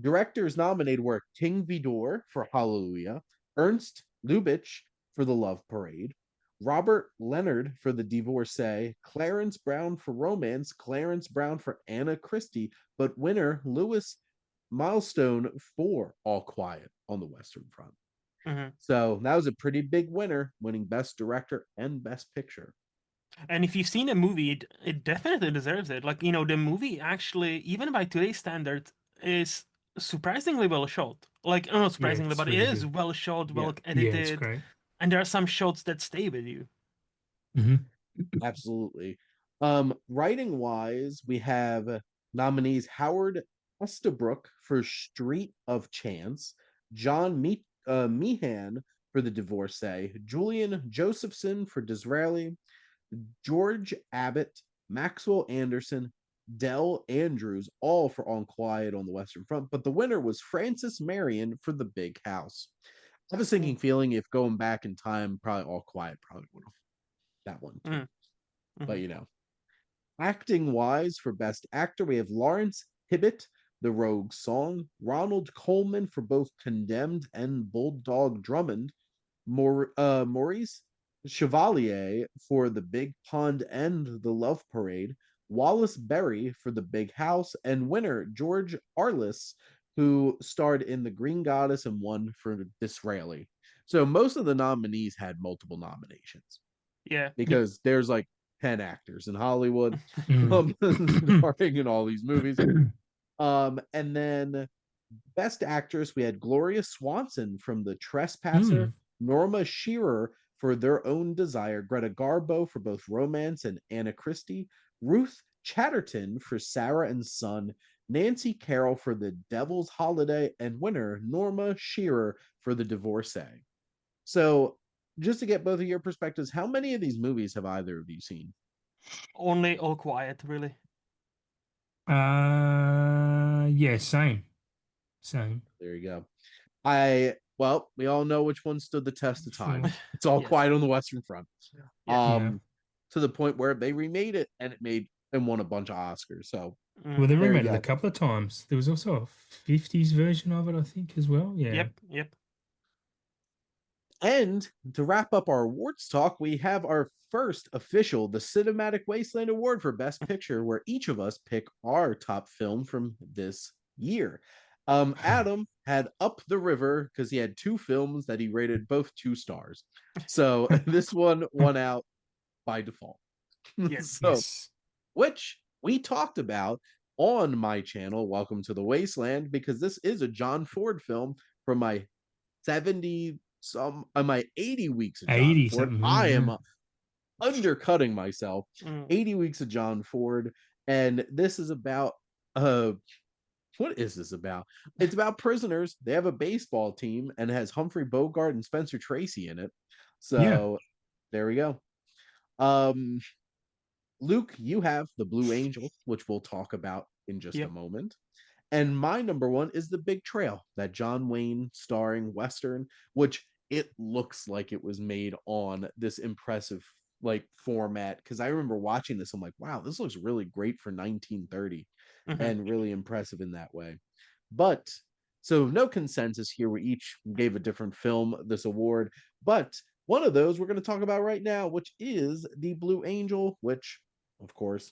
directors nominated were King Vidor for Hallelujah, Ernst Lubitsch for The Love Parade, Robert Leonard for The Divorcee, Clarence Brown for Romance, Clarence Brown for Anna Christie, but winner Lewis Milestone for All Quiet on the Western Front. Hmm. So that was a pretty big winner, winning Best Director and Best Picture. And if you've seen the movie, it definitely deserves it. Like, the movie actually, even by today's standard, is surprisingly well shot. Like, not Yeah, surprisingly, it's but it really is good. well shot, Yeah, well Yeah, it's edited, great. and there are some shots that stay with you. Hmm. absolutely. Writing wise, we have nominees Howard Estabrook for Street of Chance, Meehan for The Divorcee, Julian Josephson for Disraeli, George Abbott, Maxwell Anderson, Dell Andrews, all for On Quiet on the Western Front. But the winner was Francis Marion for The Big House. I have a sinking feeling if going back in time, probably All Quiet probably would have that one too. But Mm-hmm. acting wise, for Best Actor, we have Lawrence Hibbett, The Rogue Song, Ronald Coleman for both Condemned and Bulldog Drummond, Maurice Chevalier for The Big Pond and The Love Parade, Wallace Berry for The Big House, and winner George Arliss, who starred in The Green Goddess and won for Disraeli. So most of the nominees had multiple nominations Yeah. Yeah. because there's like 10 actors in Hollywood Mm. starring in all these movies. And then Best Actress, we had Gloria Swanson from The Trespasser, Mm. Norma Shearer for Their Own Desire, Greta Garbo for both Romance and Anna Christie, Ruth Chatterton for Sarah and Son, Nancy Carroll for The Devil's Holiday, and winner Norma Shearer for The Divorcee. So, just to get both of your perspectives, how many of these movies have either of you seen? Only All Quiet, really. Yeah, same. There you go. Well, we all know which one stood the test of time. Sure. It's All Yes. Quiet on the Western Front. Yes. Yeah. To the point where they remade it and it made and won a bunch of Oscars. So Well, they Mhm. there you remade it a go. couple of times. There was also a 50s version of it, I think, as well. Yeah. Yep. And to wrap up our awards talk, we have our first official, the Cinematic Wasteland Award for Best Picture, where each of us pick our top film from this year. Adam had Up the River because he had two films that he rated both 2 stars. So this one won out by default. Yes. So, Yes. which we talked about on my channel, Welcome to the Wasteland, because this is a John Ford film from my 70 some my 80 weeks of John 80 Ford. something. I Yeah. am undercutting myself. Mm. 80 weeks of John Ford, and this is about what is this about? It's about prisoners. They have a baseball team and it has Humphrey Bogart and Spencer Tracy in it. Yeah. So there we go. Um Luke, you have The Blue Angel, which we'll talk about in just a Yep. moment. And my number one is The Big Trail, that John Wayne starring Western, which it looks like it was made on this impressive like format. Cause I remember watching this, I'm like, wow, this looks really great for 1930 Mhm. and really impressive in that way. But so no consensus here. We each gave a different film this award, but one of those we're going to talk about right now, which is The Blue Angel, which, of course,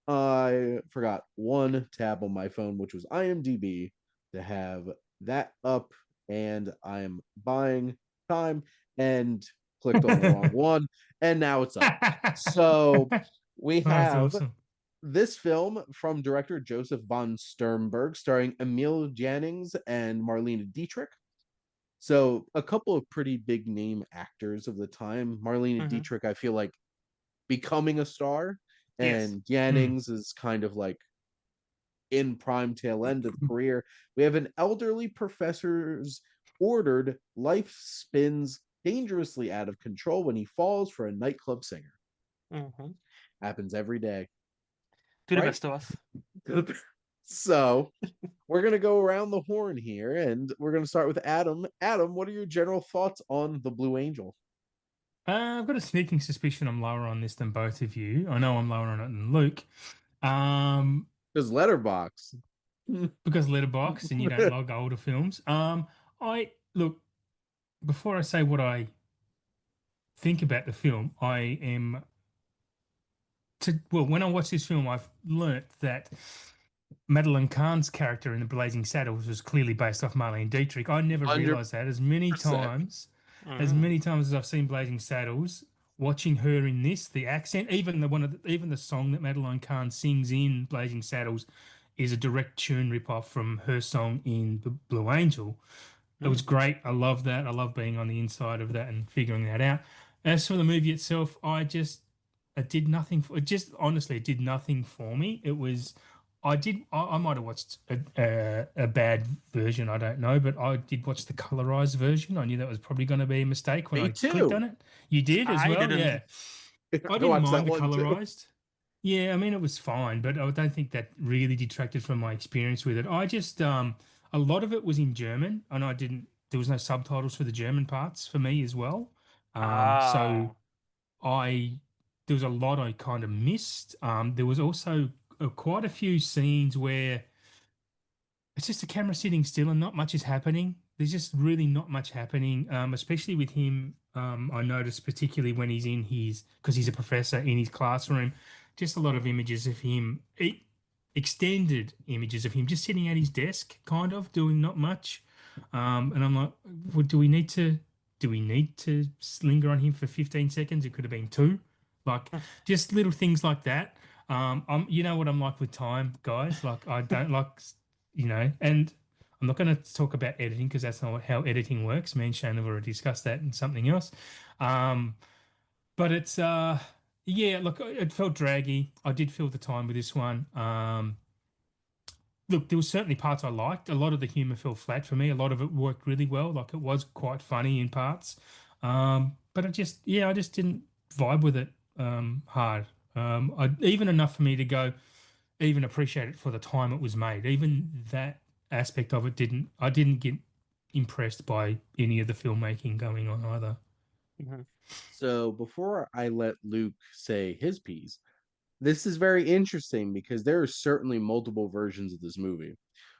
I forgot one tab on my phone, which was IMDb, to have that up, and I am buying time and clicked on the wrong one, and now it's up. So we Oh, that's have awesome. this film from director Joseph von Sternberg, starring Emil Jannings and Marlene Dietrich. So a couple of pretty big name actors of the time. Marlene Mhm. Dietrich, I feel like becoming a star, Yes. and Mm. Jannings is kind of like in prime tail end of career. We have an elderly professor's ordered life spins dangerously out of control when he falls for a nightclub singer. Mhm. Happens every day, To the right? best of us. So we're gonna go around the horn here, and we're gonna start with Adam. Adam, what are your general thoughts on the Blue Angel? I've got a sneaking suspicion I'm lower on this than both of you. I know I'm lower on it than Luke. Um, Because Letterbox. because Letterboxd and you don't log older films. I look before I say what I think about the film, I am well, when I watch this film, I've learnt that Madeline Kahn's character in The Blazing Saddles was clearly based off Marlene Dietrich. I never 100%. realized that as Mhm. many times as I've seen Blazing Saddles, watching her in this, the accent, even the even the song that Madeline Kahn sings in Blazing Saddles is a direct tune rip-off from her song in The Blue Angel. It was Mm. great. I love that. I love being on the inside of that and figuring that out. As for the movie itself, it did nothing for it. Just honestly, it did nothing for me. It was, I might have watched a bad version. I don't know, but I did watch the colorized version. I knew that was probably going to be a mistake when Me I clicked too. on it. You did as I well, didn't. yeah. I I didn't watched that mind the one too. colorized. Yeah, I mean it was fine, but I don't think that really detracted from my experience with it. I just a lot of it was in German and I didn't there was no subtitles for the German parts for me as well. So Ah. I there was a lot I kind of missed. There was also quite a few scenes where it's just the camera sitting still and not much is happening. There's just really not much happening, especially with him. I noticed particularly when he's in his, because he's a professor in his classroom, just a lot of images of him, extended images of him just sitting at his desk, kind of doing not much. And I'm like, well, do we need to linger on him for 15 seconds? It could have been two, like just little things like that. You know what I'm like with time, guys. Like I don't like and I'm not going to talk about editing because that's not how editing works. Me and Shane have already discussed that in something else. Um, but it's yeah, look, it felt draggy. I did feel the time with this one. Look, there was certainly parts I liked. A lot of the humor fell flat for me. A lot of it worked really well. Like it was quite funny in parts. But I just didn't vibe with it hard. Even enough for me to go, even appreciate it for the time it was made. Even that aspect of it I didn't get impressed by any of the filmmaking going on either. Mm-hmm. So before I let Luke say his piece, this is very interesting because there are certainly multiple versions of this movie.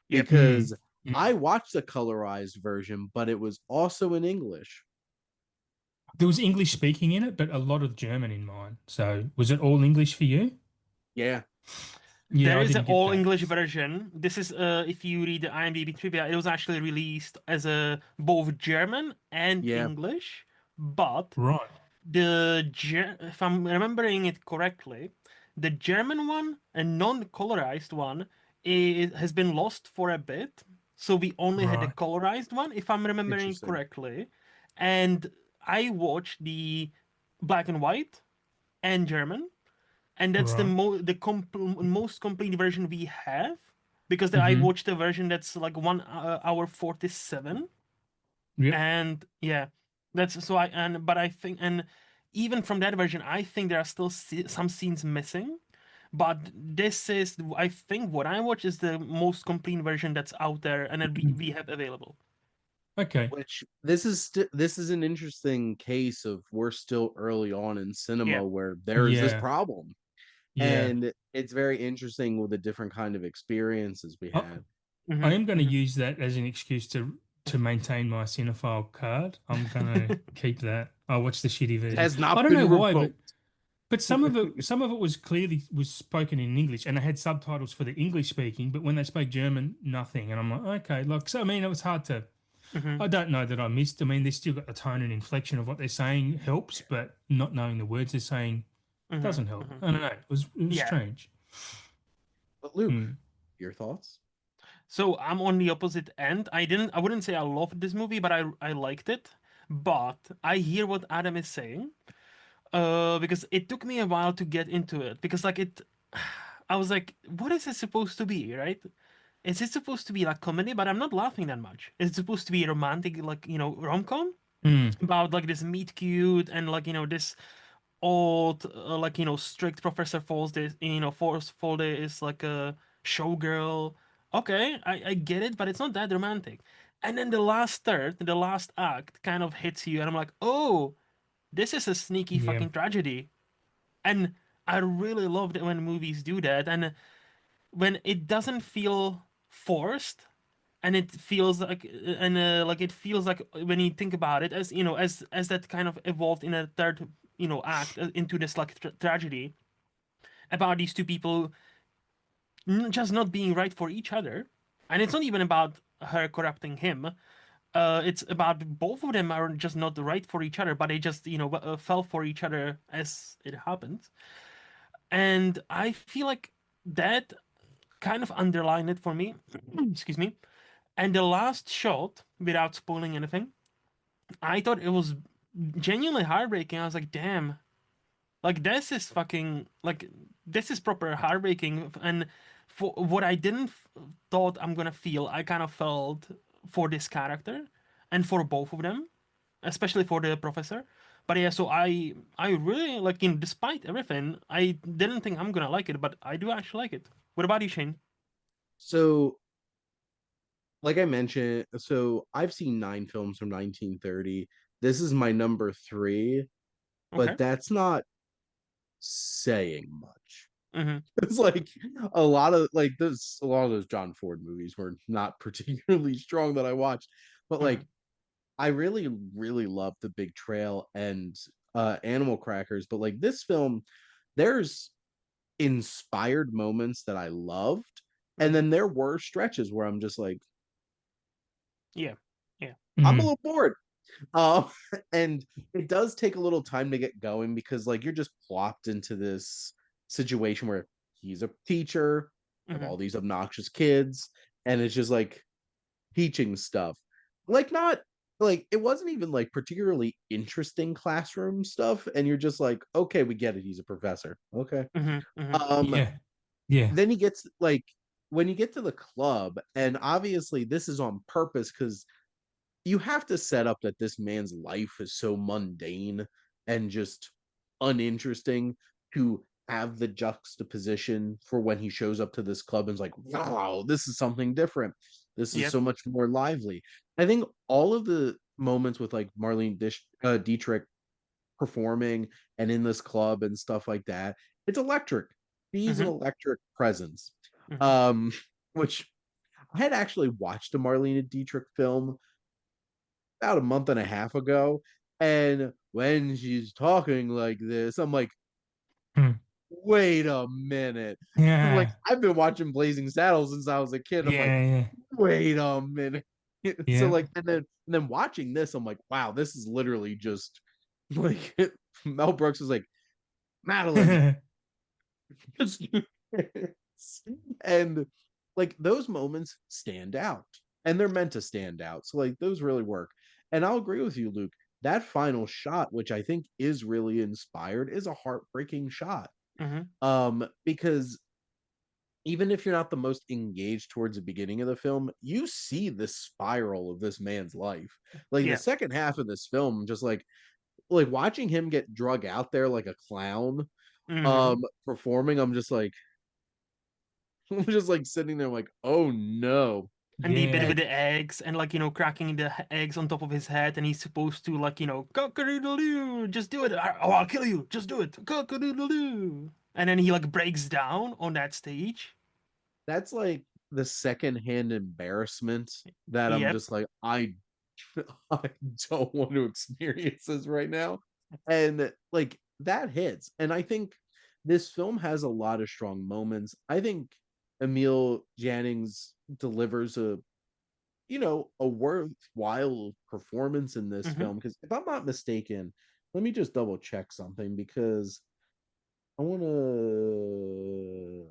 Yep. Because Mm. I watched the colorized version, but it was also in English. There was English speaking in it, but a lot of German in mine. So was it all English for you? Yeah. Yeah, There I is an didn't get all that. English version. This is if you read the IMDb trivia, it was actually released as a both German and Yeah. English, but Right. if I'm remembering it correctly, the German one and non-colorized one has been lost for a bit. So we only had the Right. colorized one, if I'm remembering it Interesting. correctly. And I watched the black and white and German, and that's the Right. most complete version we have because I Mm-hmm. watched the version that's like 1 hour 47, Yep. and yeah, that's so I and but I think and even from that version I think there are still some scenes missing, but this is, I think, what I watch is the most complete version that's out there and that we have available. Okay. Which this is an interesting case of we're still early on in Yeah. cinema where there is this Yeah. problem. Yeah. And it's very interesting with the different kind of experiences we I, have. I Hmm. am going to Hmm. use that as an excuse to maintain my cinephile card. I'm going to keep that. I'll watch the shitty It version. has I not don't know been why, revoked. but some of it was clearly was spoken in English, and they had subtitles for the English speaking. But when they spoke German, nothing. And I'm like, okay, look. So I mean, it was hard to. Hmm. I don't know that I missed. I mean, they still got the tone and inflection of what they're saying helps, but not knowing the words they're saying Hmm. doesn't help. Hmm. I don't know. It was Yeah. strange. But Luke, Hmm. your thoughts? So I'm on the opposite end. I wouldn't say I loved this movie, but I liked it. But I hear what Adam is saying. Because it took me a while to get into it. Because like it I was like, what is it supposed to be, right? Is it supposed to be like comedy? But I'm not laughing that much. Is it supposed to be romantic, like, rom-com? Hmm. About like this meet cute and like, this old like, strict Professor Falls, Forceful is like a showgirl. Okay, I get it, but it's not that romantic. And then the last third, the last act kind of hits you, and I'm like, oh, this is a sneaky Yeah. fucking tragedy. And I really love it when movies do that, and when it doesn't feel forced, and it feels like like it feels like when you think about it, as as that kind of evolved in a third act into this like tragedy about these two people just not being right for each other. And it's not even about her corrupting him. It's about both of them are just not right for each other, but they just fell for each other as it happened. And I feel like that kind of underlined it for me. Excuse me. And the last shot, without spoiling anything, I thought it was genuinely heartbreaking. I was like, damn, like this is fucking like this is proper heartbreaking. And for what I didn't thought I'm gonna feel, I kind of felt for this character and for both of them, especially for the professor. But yeah, so I really like, despite everything, I didn't think I'm gonna like it, but I do actually like it. What about you, Shane? So, like I mentioned, so I've seen 9 films from 1930. This is my number 3, Okay. but that's not saying much. Mm-hmm. It's like a lot of those John Ford movies were not particularly strong that I watched, but Mm-hmm. like I really, really love The Big Trail and Animal Crackers, but like this film, there's inspired moments that I loved, and Mm-hmm. then there were stretches where I'm just like, Yeah. Yeah. I'm a Hmm. little bored. Uh, and it does take a little time to get going because like you're just plopped into this situation where he's a teacher of Mm-hmm. all these obnoxious kids, and it's just like teaching stuff. Like not like it wasn't even like particularly interesting classroom stuff, and you're just like, okay, we get it. He's a professor. Okay. Mm-hmm. Mm-hmm. Um, Yeah. Yeah. then he gets like when you get to the club, and obviously this is on purpose because you have to set up that this man's life is so mundane and just uninteresting to have the juxtaposition for when he shows up to this club and is like, wow, this is something different. This is Yep. so much more lively. I think all of the moments with like Dietrich performing and in this club and stuff like that, it's electric. He's an Mm-hmm. electric presence. Mm-hmm. Um, which I had actually watched a Marlene Dietrich film about a month and a half ago, and when she's talking like this, I'm like, Hmm. wait a minute. Like, Yeah. I've been watching Blazing Saddles since I was a kid. I'm like, Yeah. wait a minute. So Yeah. like, and then watching this, I'm like, wow, this is literally just like Mel Brooks is like, Madeline, Yeah. just do this. And like those moments stand out. And they're meant to stand out. So like those really work. And I'll agree with you, Luke. That final shot, which I think is really inspired, is a heartbreaking shot. Mm-hmm. Because even if you're not the most engaged towards the beginning of the film, you see the spiral of this man's life. Like the Yeah. second half of this film, just like watching him get drug out there like a clown, Mm-hmm. performing, I'm just like sitting there like, oh no. And the bit Yeah. with the eggs and like cracking the eggs on top of his head, and he's supposed to like cock-a-doodle-doo, just do it. Oh, I'll kill you. Just do it. Cock-a-doodle-doo. And then he like breaks down on that stage. That's like the secondhand embarrassment that I'm Yep. just like, I don't want to experience this right now. And like that hits. And I think this film has a lot of strong moments. I think Emil Jannings delivers a worthwhile performance in this Mm-hmm. film. Because if I'm not mistaken, let me just double check something because I want to.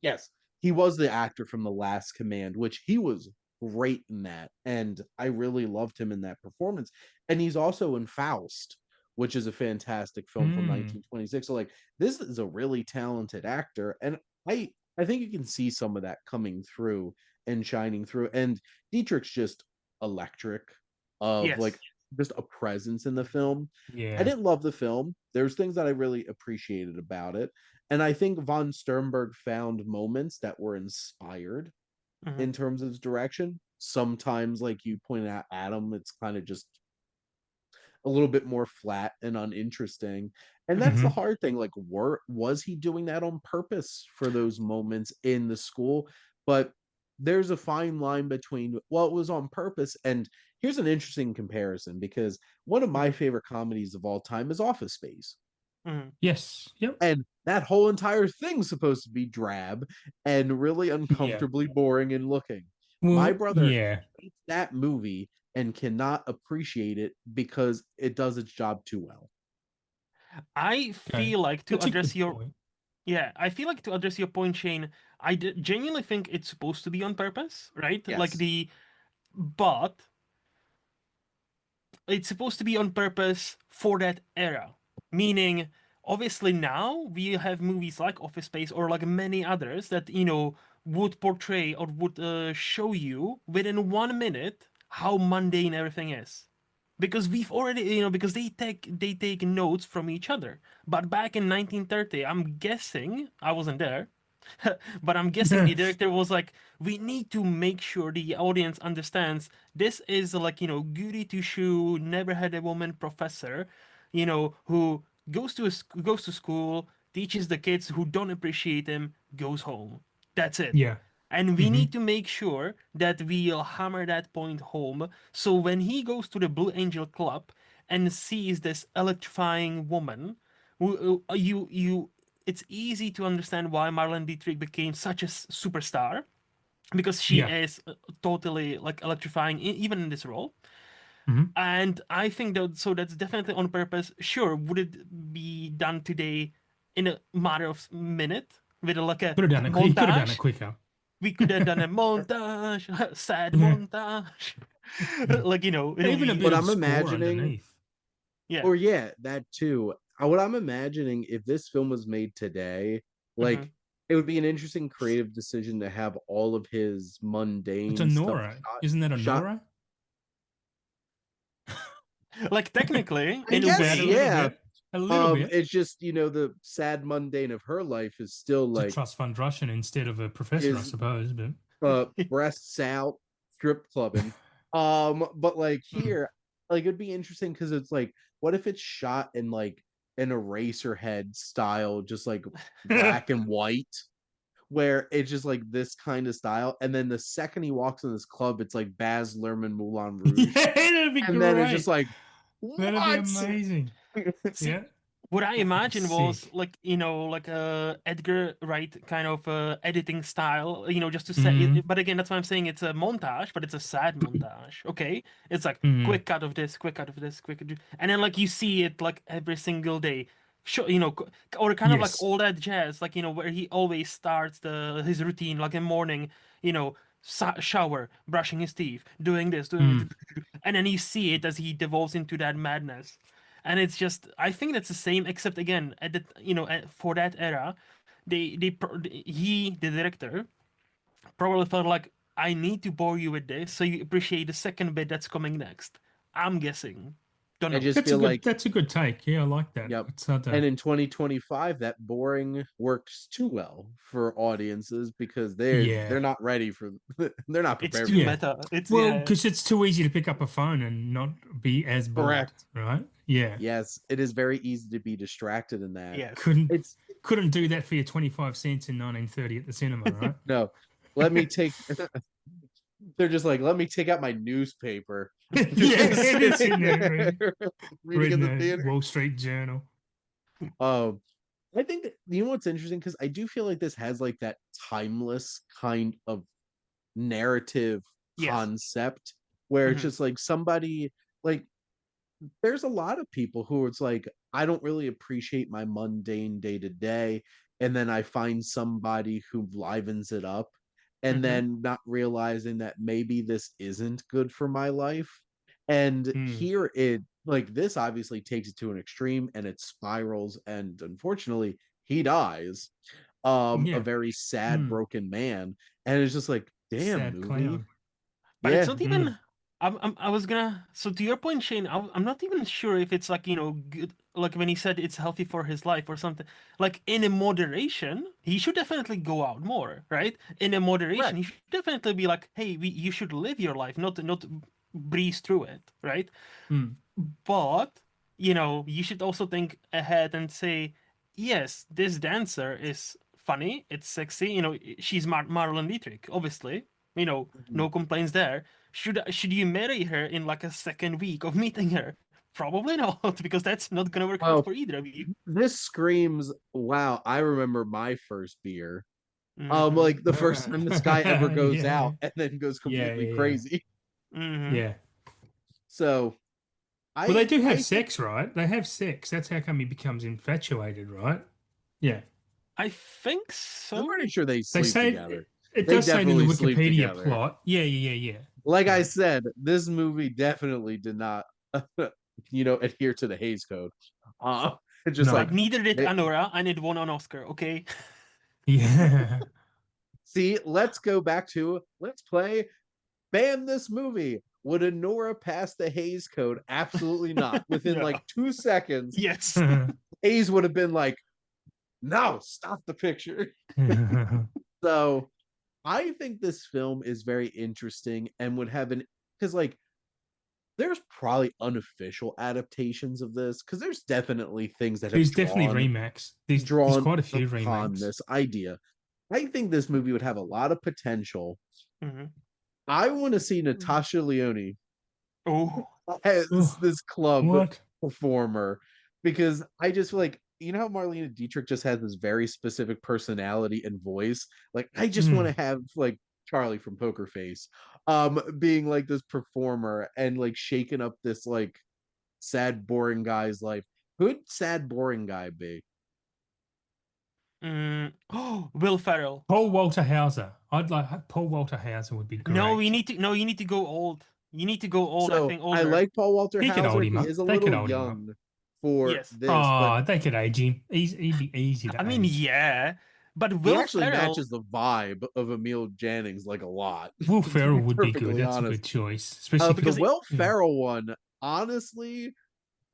Yes, he was the actor from The Last Command, which he was great in that, and I really loved him in that performance. And he's also in Faust, which is a fantastic film from Mm. 1926. So like this is a really talented actor, and I think you can see some of that coming through and shining through. And Dietrich's just electric of like Yes. just a presence in the film. I Yeah. didn't love the film. There's things that I really appreciated about it. And I think von Sternberg found moments that were inspired Mm-hmm. in terms of his direction. Sometimes, like you pointed out, Adam, it's kind of just a little bit more flat and uninteresting. And Mm-hmm. that's the Hmm. hard thing. Like, was he doing that on purpose for those moments in the school? But there's a fine line between, well, it was on purpose. And here's an interesting comparison because one of my Mm-hmm. favorite comedies of all time is Office Space. Mm-hmm. Yes. Yep. And that whole entire thing's supposed to be drab and really Yeah. uncomfortably boring and looking. My Well, brother yeah. hates that movie and cannot appreciate it because it does its job too well. I Okay. feel like to That's a address good your point. Yeah, I feel like to address your point, Shane, I genuinely think it's supposed to be on purpose, right? Yes. But it's supposed to be on purpose for that era. Meaning, obviously now we have movies like Office Space or like many others that, would portray or would show you within 1 minute how mundane everything is. Because we've already, because they take notes from each other. But back in 1930, I'm guessing, I wasn't there, but I'm guessing the director was like, we need to make sure the audience understands this is like, goody two shoe, never had a woman professor, who goes to school, teaches the kids who don't appreciate him, goes home. That's it. Yeah. And we Hmm. need to make sure that we'll hammer that point home. So when he goes to the Blue Angel Club and sees this electrifying woman, it's easy to understand why Marlene Dietrich became such a superstar because she Yeah. is totally like electrifying even in this role. Hmm. And I think that's definitely on purpose. Sure, would it be done today in a matter of minute with like a Could have done it. He could have done it montage? quicker. We could have done a montage, sad Yeah. montage. Yeah. Like, it'll Even a be, bit What of I'm score imagining, underneath. yeah. or yeah, that too. What I'm imagining if this film was made today, Hmm. like it would be an interesting creative decision to have all of his It's a mundane stuff Nora. Isn't that a shot. Nora? Like, technically, I in a Bad guess, a way, little yeah. bit. A little bit. It's just, the sad mundane of her life is still It's a like trust fund Russian instead of a professor, I is suppose. But breasts out, strip clubbing. But like here, like it'd be interesting because it's like, what if it's shot in like an Eraserhead style, just like black and white, where it's just like this kind of style, and then the second he walks in this club, it's like Baz Luhrmann Moulin Rouge, yeah, that'd be and then it's just great. like, That'd be what? amazing. See, Yeah. what I imagined was Sick. like like a Edgar Wright kind of editing style, just to say. Mm. But again, that's why I'm saying it's a montage, but it's a sad montage. Okay, it's like Mm. quick cut of this, quick cut of this, and then like you see it like every single day. Sure, or kind of like Yes. all that jazz, like where he always starts his routine, like in morning, shower, brushing his teeth, doing this, Mm. and then you see it as he devolves into that madness. And it's just, I think that's the same, except again, at for that era, the director probably felt like, I need to bore you with this so you appreciate the second bit that's coming next. I'm guessing. Don't I know. just feel like, That's a good take. Yeah, I like that. yep. It's not And in 2025, that boring works too well for audiences because they're yeah. not ready for they're not It's prepared too for Yeah. that. meta. It's Well, yeah. because it's too easy to pick up a phone and not be as bored, Correct. right? Yeah. Yes, it is very easy to be distracted in that. Yes. It's Couldn't do that for your 25 cents in 1930 at the cinema, right? no. Let me take. They're just like, let me take out my newspaper. Yeah, it is in there reading in reading the the theater. Wall Street Journal. I think that, what's interesting, because I do feel like this has like that timeless kind of narrative Yes. concept where it's just like somebody like there's a lot of people who it's like, I don't really appreciate my mundane day to day, and then I find somebody who livens it up, and then not realizing that maybe this isn't good for my life. And here it like this obviously takes it to an extreme and it spirals, and unfortunately he dies, a Yeah. very sad broken man, and it's just like, damn, Sad movie. clown. But Yeah. it's not even. I was gonna. So to your point, Shane, I'm not even sure if it's like good. Like when he said it's healthy for his life or something. Like in a moderation, he should definitely go out more, right? In a moderation, Correct. he should definitely be like, hey, you should live your life, not breeze through it, right? But you should also think ahead and say, yes, this dancer is funny, it's sexy. She's Marlon Dietrich, obviously. No complaints there. Should you marry her in like a second week of meeting her? Probably not, because that's not gonna work out Well, for either of you. this screams, wow, I remember my first beer. Mm-hmm. Like the first time this guy ever goes Yeah. out and then goes Yeah, completely yeah. crazy. Mm-hmm. Yeah. So Well, they do have I sex, right? They have sex. That's how come he becomes infatuated, right? Yeah. I think I'm so. pretty sure they They sleep say together. it They does say it in the definitely sleep Wikipedia together. plot. Yeah, yeah, yeah, yeah. Like I Right. said, this movie definitely did not adhere to the Hays Code. It's just No. like But neither did they, Anora, and it won an Oscar. Okay. Yeah. see, let's go back to let's play ban this movie. Would Honora pass the Hays Code? Absolutely not. Within No. like 2 seconds, Yes. Hayes would have been like, no, stop the picture. So I think this film is very interesting and would have because like there's probably unofficial adaptations of this because there's definitely things that have There's definitely remakes. There's drawn quite a few upon remakes. this idea. I think this movie would have a lot of potential. Mm-hmm. I want to see Natasha Lyonne Oh. as Oh, this club what? performer because I just feel like how Marlene Dietrich just has this very specific personality and voice. Like I just want to have like Charlie from Poker Face, being like this performer and like shaking up this like sad boring guy's life. Who'd sad boring guy be? Oh, Will Ferrell. Paul Walter Hauser. I'd like Paul Walter Hauser would be No, great. you need to go old. You need to go old, I So think I older. like Paul Walter He could hold Hauser. him He up. is a They could little hold him up. young for Yes. this, but They could age him. He'd be easy to I mean, age. yeah. But he Will actually Ferrell, matches the vibe of Emil Jannings like a lot. Will To Ferrell be would be good. perfectly That's a honest, good choice, especially the because because Will Ferrell one, honestly,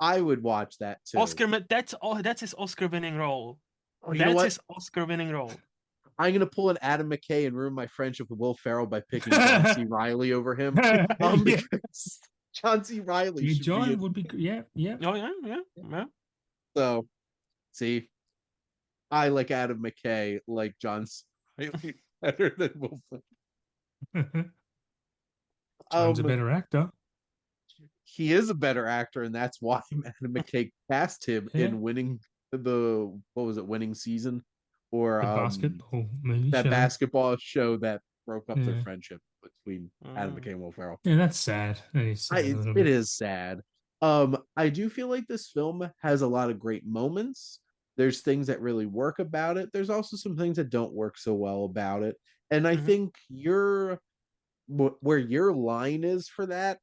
I would watch that too. That's his Oscar-winning role. Oh, you know what? His Oscar-winning role. I'm gonna pull an Adam McKay and ruin my friendship with Will Ferrell by picking John C. Reilly over him. Because John C. Reilly should John be would be yeah. Oh yeah. So, see, I like Adam McKay, like John C. Reilly better than Will Ferrell. John's a better actor. He is a better actor, and that's why Adam McKay cast him in winning winning season, or the basketball movie that show. basketball show that broke up their friendship between Adam McKay and Will Ferrell. Yeah, that's sad. That is sad It is sad. I do feel like this film has a lot of great moments. There's things that really work about it. There's also some things that don't work so well about it. And I think where your line is for that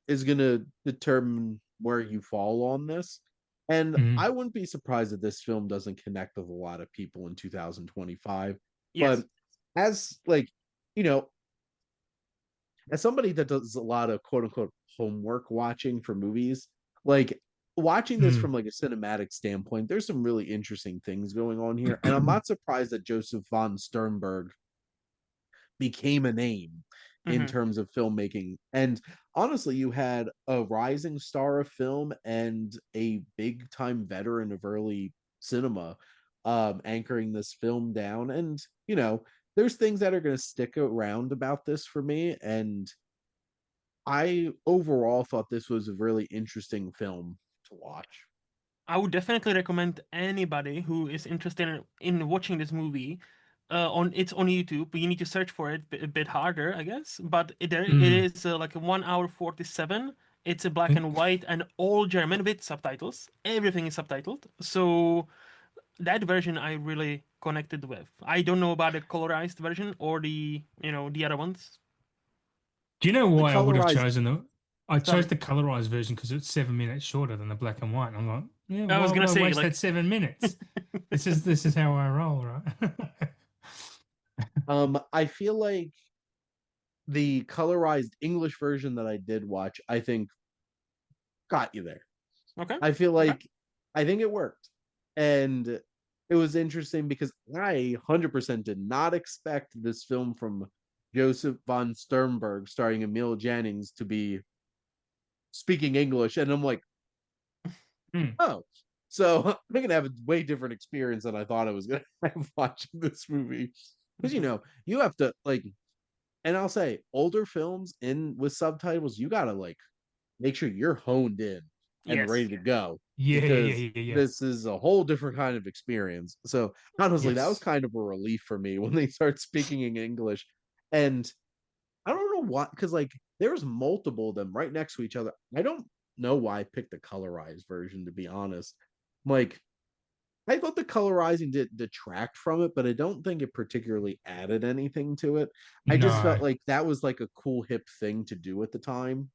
is going to determine where you fall on this. And I wouldn't be surprised if this film doesn't connect with a lot of people in 2025. Yes. But as like, you know, as somebody that does a lot of quote unquote homework watching for movies, like watching this from like a cinematic standpoint, there's some really interesting things going on here. And I'm not surprised that Joseph von Sternberg became a name in terms of filmmaking. And honestly, you had a rising star of film and a big time veteran of early cinema anchoring this film down. And, you know, there's things that are going to stick around about this for me. And I overall thought this was a really interesting film to watch. I would definitely recommend anybody who is interested in watching this movie. It's on YouTube. You need to search for it a bit harder, I guess. But it is like 1 hour 47. It's a black and white and all German with subtitles. Everything is subtitled. So that version I really connected with. I don't know about the colorized version or the other ones. Do you know why I would have chosen Sorry. I chose the colorized version because it's 7 minutes shorter than the black and white. And I'm like, yeah, I why was would gonna I say, waste like... that 7 minutes? This is how I roll, right? I feel like the colorized English version that I did watch, I think got you there. Okay. I feel like I think it worked. And it was interesting because I 100% did not expect this film from Joseph von Sternberg starring Emil Jannings to be speaking English. And I'm like, oh, so I'm going to have a way different experience than I thought I was going to have watching this movie. Because, you know, you have to like, and I'll say older films with subtitles, you got to like make sure you're honed in and ready to go. Because this is a whole different kind of experience. So honestly, that was kind of a relief for me when they start speaking in English. And I don't know why, because like there's multiple of them right next to each other. I don't know why I picked the colorized version, to be honest. Like, I thought the colorizing did detract from it, but I don't think it particularly added anything to it. I just felt like that was like a cool hip thing to do at the time.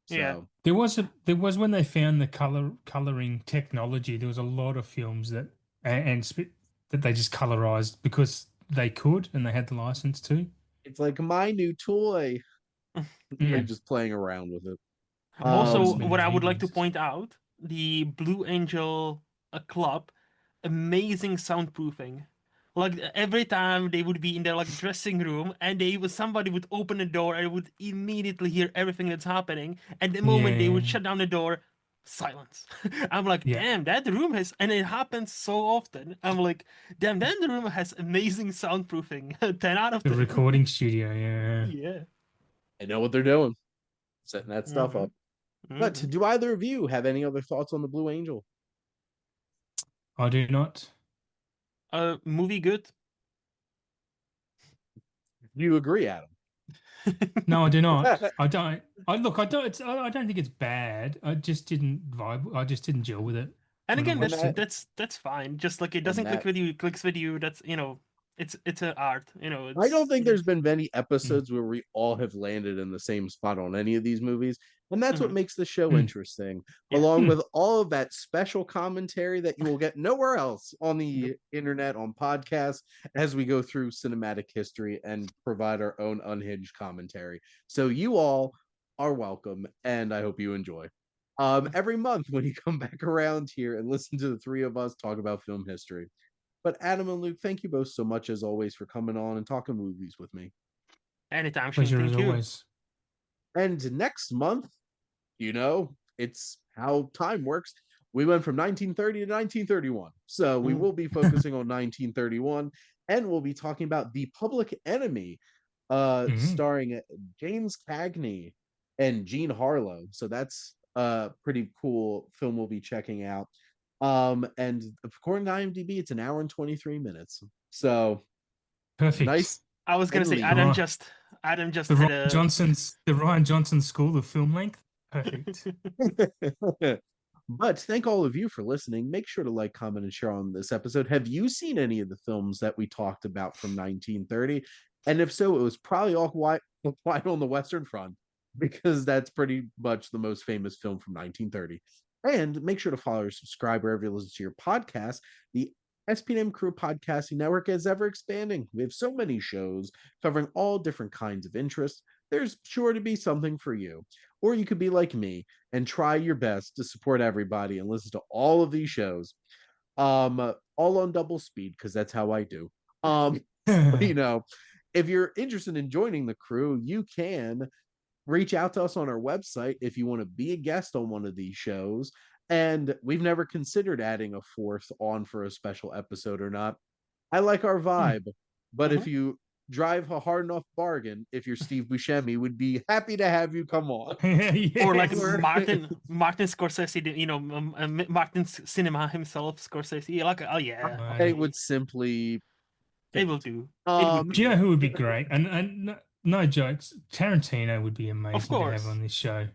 So there was when they found the coloring technology. There was a lot of films that that they just colorized because they could and they had the license to. It's like my new toy. They're just playing around with it. Also, what I would like to point out, the Blue Angel Club, amazing soundproofing. Like every time they would be in their like dressing room and somebody would open a door and would immediately hear everything that's happening. And the moment they would shut down the door, silence. I'm like, damn, that room has, and it happens so often. I'm like, damn, that room has amazing soundproofing. 10 out of 10. The recording studio, Yeah. I know what they're doing, setting that stuff up. But do either of you have any other thoughts on the Blue Angel? I do not. Movie good. Do you agree, Adam? No, I do not. I don't. I don't think it's bad. I just didn't vibe. I just didn't gel with it. And again, that's fine. Just like it doesn't click with you, it clicks with you. That's it's an art. I don't think there's been many episodes where we all have landed in the same spot on any of these movies. And that's what makes the show interesting, along with all of that special commentary that you will get nowhere else on the internet, on podcasts, as we go through cinematic history and provide our own unhinged commentary. So you all are welcome, and I hope you enjoy. every month when you come back around here and listen to the three of us talk about film history. But Adam and Luke, thank you both so much as always for coming on and talking movies with me. Anytime, Shane. Pleasure as Thank you. always. And next month, it's how time works. We went from 1930 to 1931. So we will be focusing on 1931, and we'll be talking about The Public Enemy, starring James Cagney and Jean Harlow. So that's a pretty cool film we'll be checking out. And according to IMDb, it's an hour and 23 minutes. So perfect. Nice. I was gonna say Adam just the had Ryan Johnson School of Film Length. Perfect. But thank all of you for listening. Make sure to like, comment, and share on this episode. Have you seen any of the films that we talked about from 1930? And if so, it was probably all Quiet on the Western Front, because that's pretty much the most famous film from 1930. And make sure to follow or subscribe wherever you listen to your podcast. The SPM Crew Podcasting Network is ever expanding. We have so many shows covering all different kinds of interests. There's sure to be something for you. Or you could be like me and try your best to support everybody and listen to all of these shows, all on double speed, because that's how I do. If you're interested in joining the crew, you can reach out to us on our website if you want to be a guest on one of these shows. And we've never considered adding a fourth on for a special episode or not. I like our vibe, but if you drive a hard enough bargain, if you're Steve Buscemi, would be happy to have you come on. Yes. Or like Martin Scorsese, Martin's cinema himself, Scorsese. Like, oh yeah, It would simply. It will do. Do you know who would be great? And no jokes, Tarantino would be amazing to have on this show.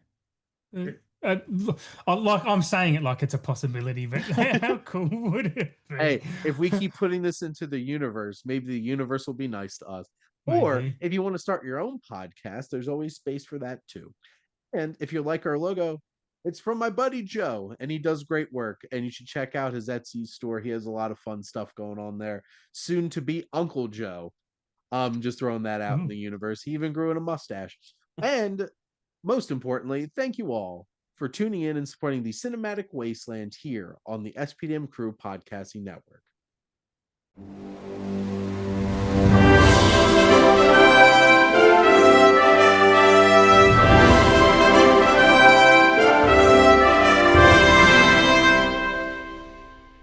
I'm saying it like it's a possibility, but how cool would it be? Hey, if we keep putting this into the universe, maybe the universe will be nice to us. Maybe. Or if you want to start your own podcast, there's always space for that too. And if you like our logo, it's from my buddy Joe, and he does great work. And you should check out his Etsy store. He has a lot of fun stuff going on there. Soon to be Uncle Joe. Just throwing that out in the universe. He even grew in a mustache. And most importantly, thank you all for tuning in and supporting the Cinematic Wasteland here on the SPDM Crew Podcasting Network.